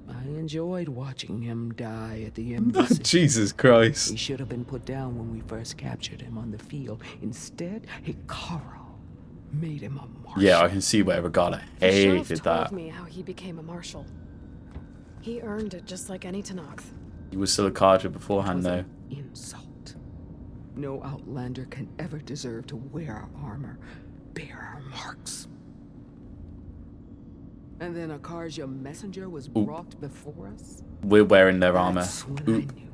I enjoyed watching him die at the embassy. Jesus Christ. He should have been put down when we first captured him on the field. Instead, Hikaru made him a marshal. Yeah, I can see where Regalla hated Fashav that. told me how he became a marshal. He earned it just like any Tenakth. He was still a Karja beforehand, though. Insult. No outlander can ever deserve to wear our armor, bear our marks. And then a Karja messenger was brought before us. We're wearing their armor. That's when I knew.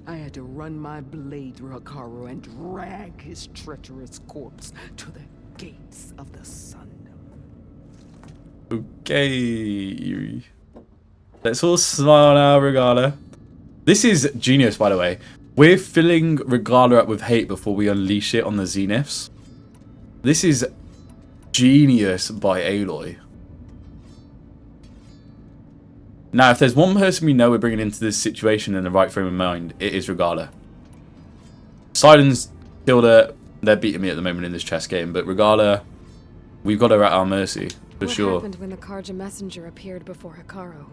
I had to run my blade through Hikaru and drag his treacherous corpse to the gates of the Sundom. Okay. Let's all smile now, Regalla. This is genius, by the way. We're filling Regalla up with hate before we unleash it on the Zeniths. This is genius by Aloy. Now, if there's one person we know we're bringing into this situation in the right frame of mind, it is Regalla. Silence killed her. They're beating me at the moment in this chess game, but Regalla, we've got her at our mercy, for sure. What happened when the Karja messenger appeared before Hikaru?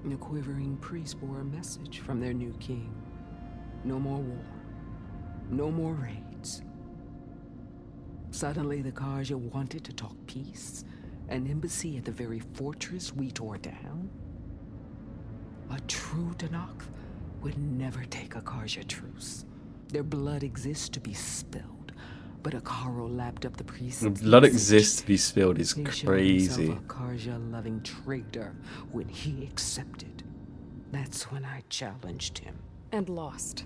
The quivering priest bore a message from their new king. No more war. No more raids. Suddenly, the Karja wanted to talk peace. An embassy at the very fortress we tore down? A true Tenakth would never take a Karja truce. Their blood exists to be spilled, but Hikaru lapped up the priest's The blood exists to be spilled is He showed crazy. himself a Karja-loving traitor when he accepted. That's when I challenged him. And lost.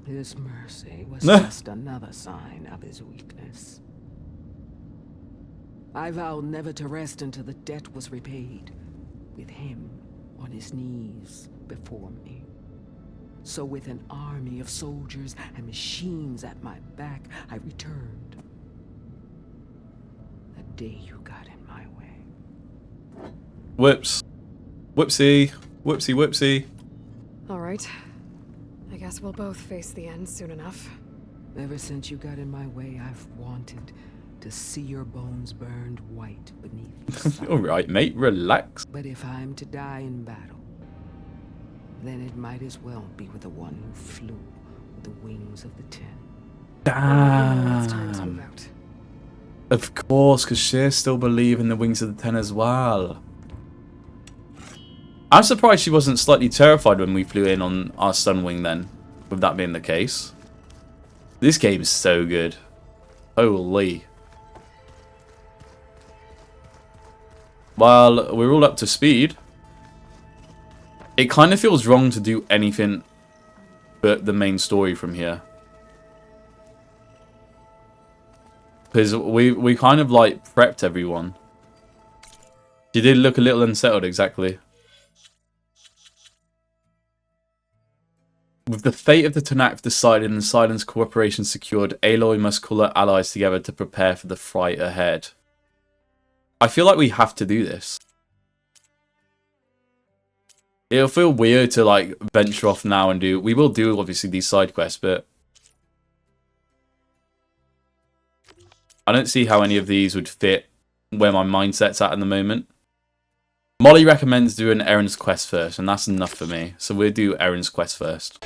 His mercy was just another sign of his weakness. I vowed never to rest until the debt was repaid, with him on his knees before me. So with an army of soldiers and machines at my back, I returned. The day you got in my way. Whoops. Whoopsie. Whoopsie, whoopsie. Alright. I guess we'll both face the end soon enough. Ever since you got in my way, I've wanted to see your bones burned white beneath the sun. Alright, mate, relax. But if I'm to die in battle, then it might as well be with the one who flew with the wings of the 10. It's time to move Damn. out. Of course, because she still believes in the wings of the 10 as well. I'm surprised she wasn't slightly terrified when we flew in on our Sunwing then, with that being the case. This game is so good. Holy. While we're all up to speed, it kind of feels wrong to do anything but the main story from here. Because we kind of like prepped everyone. She did look a little unsettled, exactly. With the fate of the Tenakth decided and Silence cooperation secured, Aloy must call her allies together to prepare for the fight ahead. I feel like we have to do this. It'll feel weird to like venture off now and do... We will do obviously these side quests, but... I don't see how any of these would fit where my mindset's at the moment. Molly recommends doing Erin's quest first, and that's enough for me. So we'll do Erin's quest first.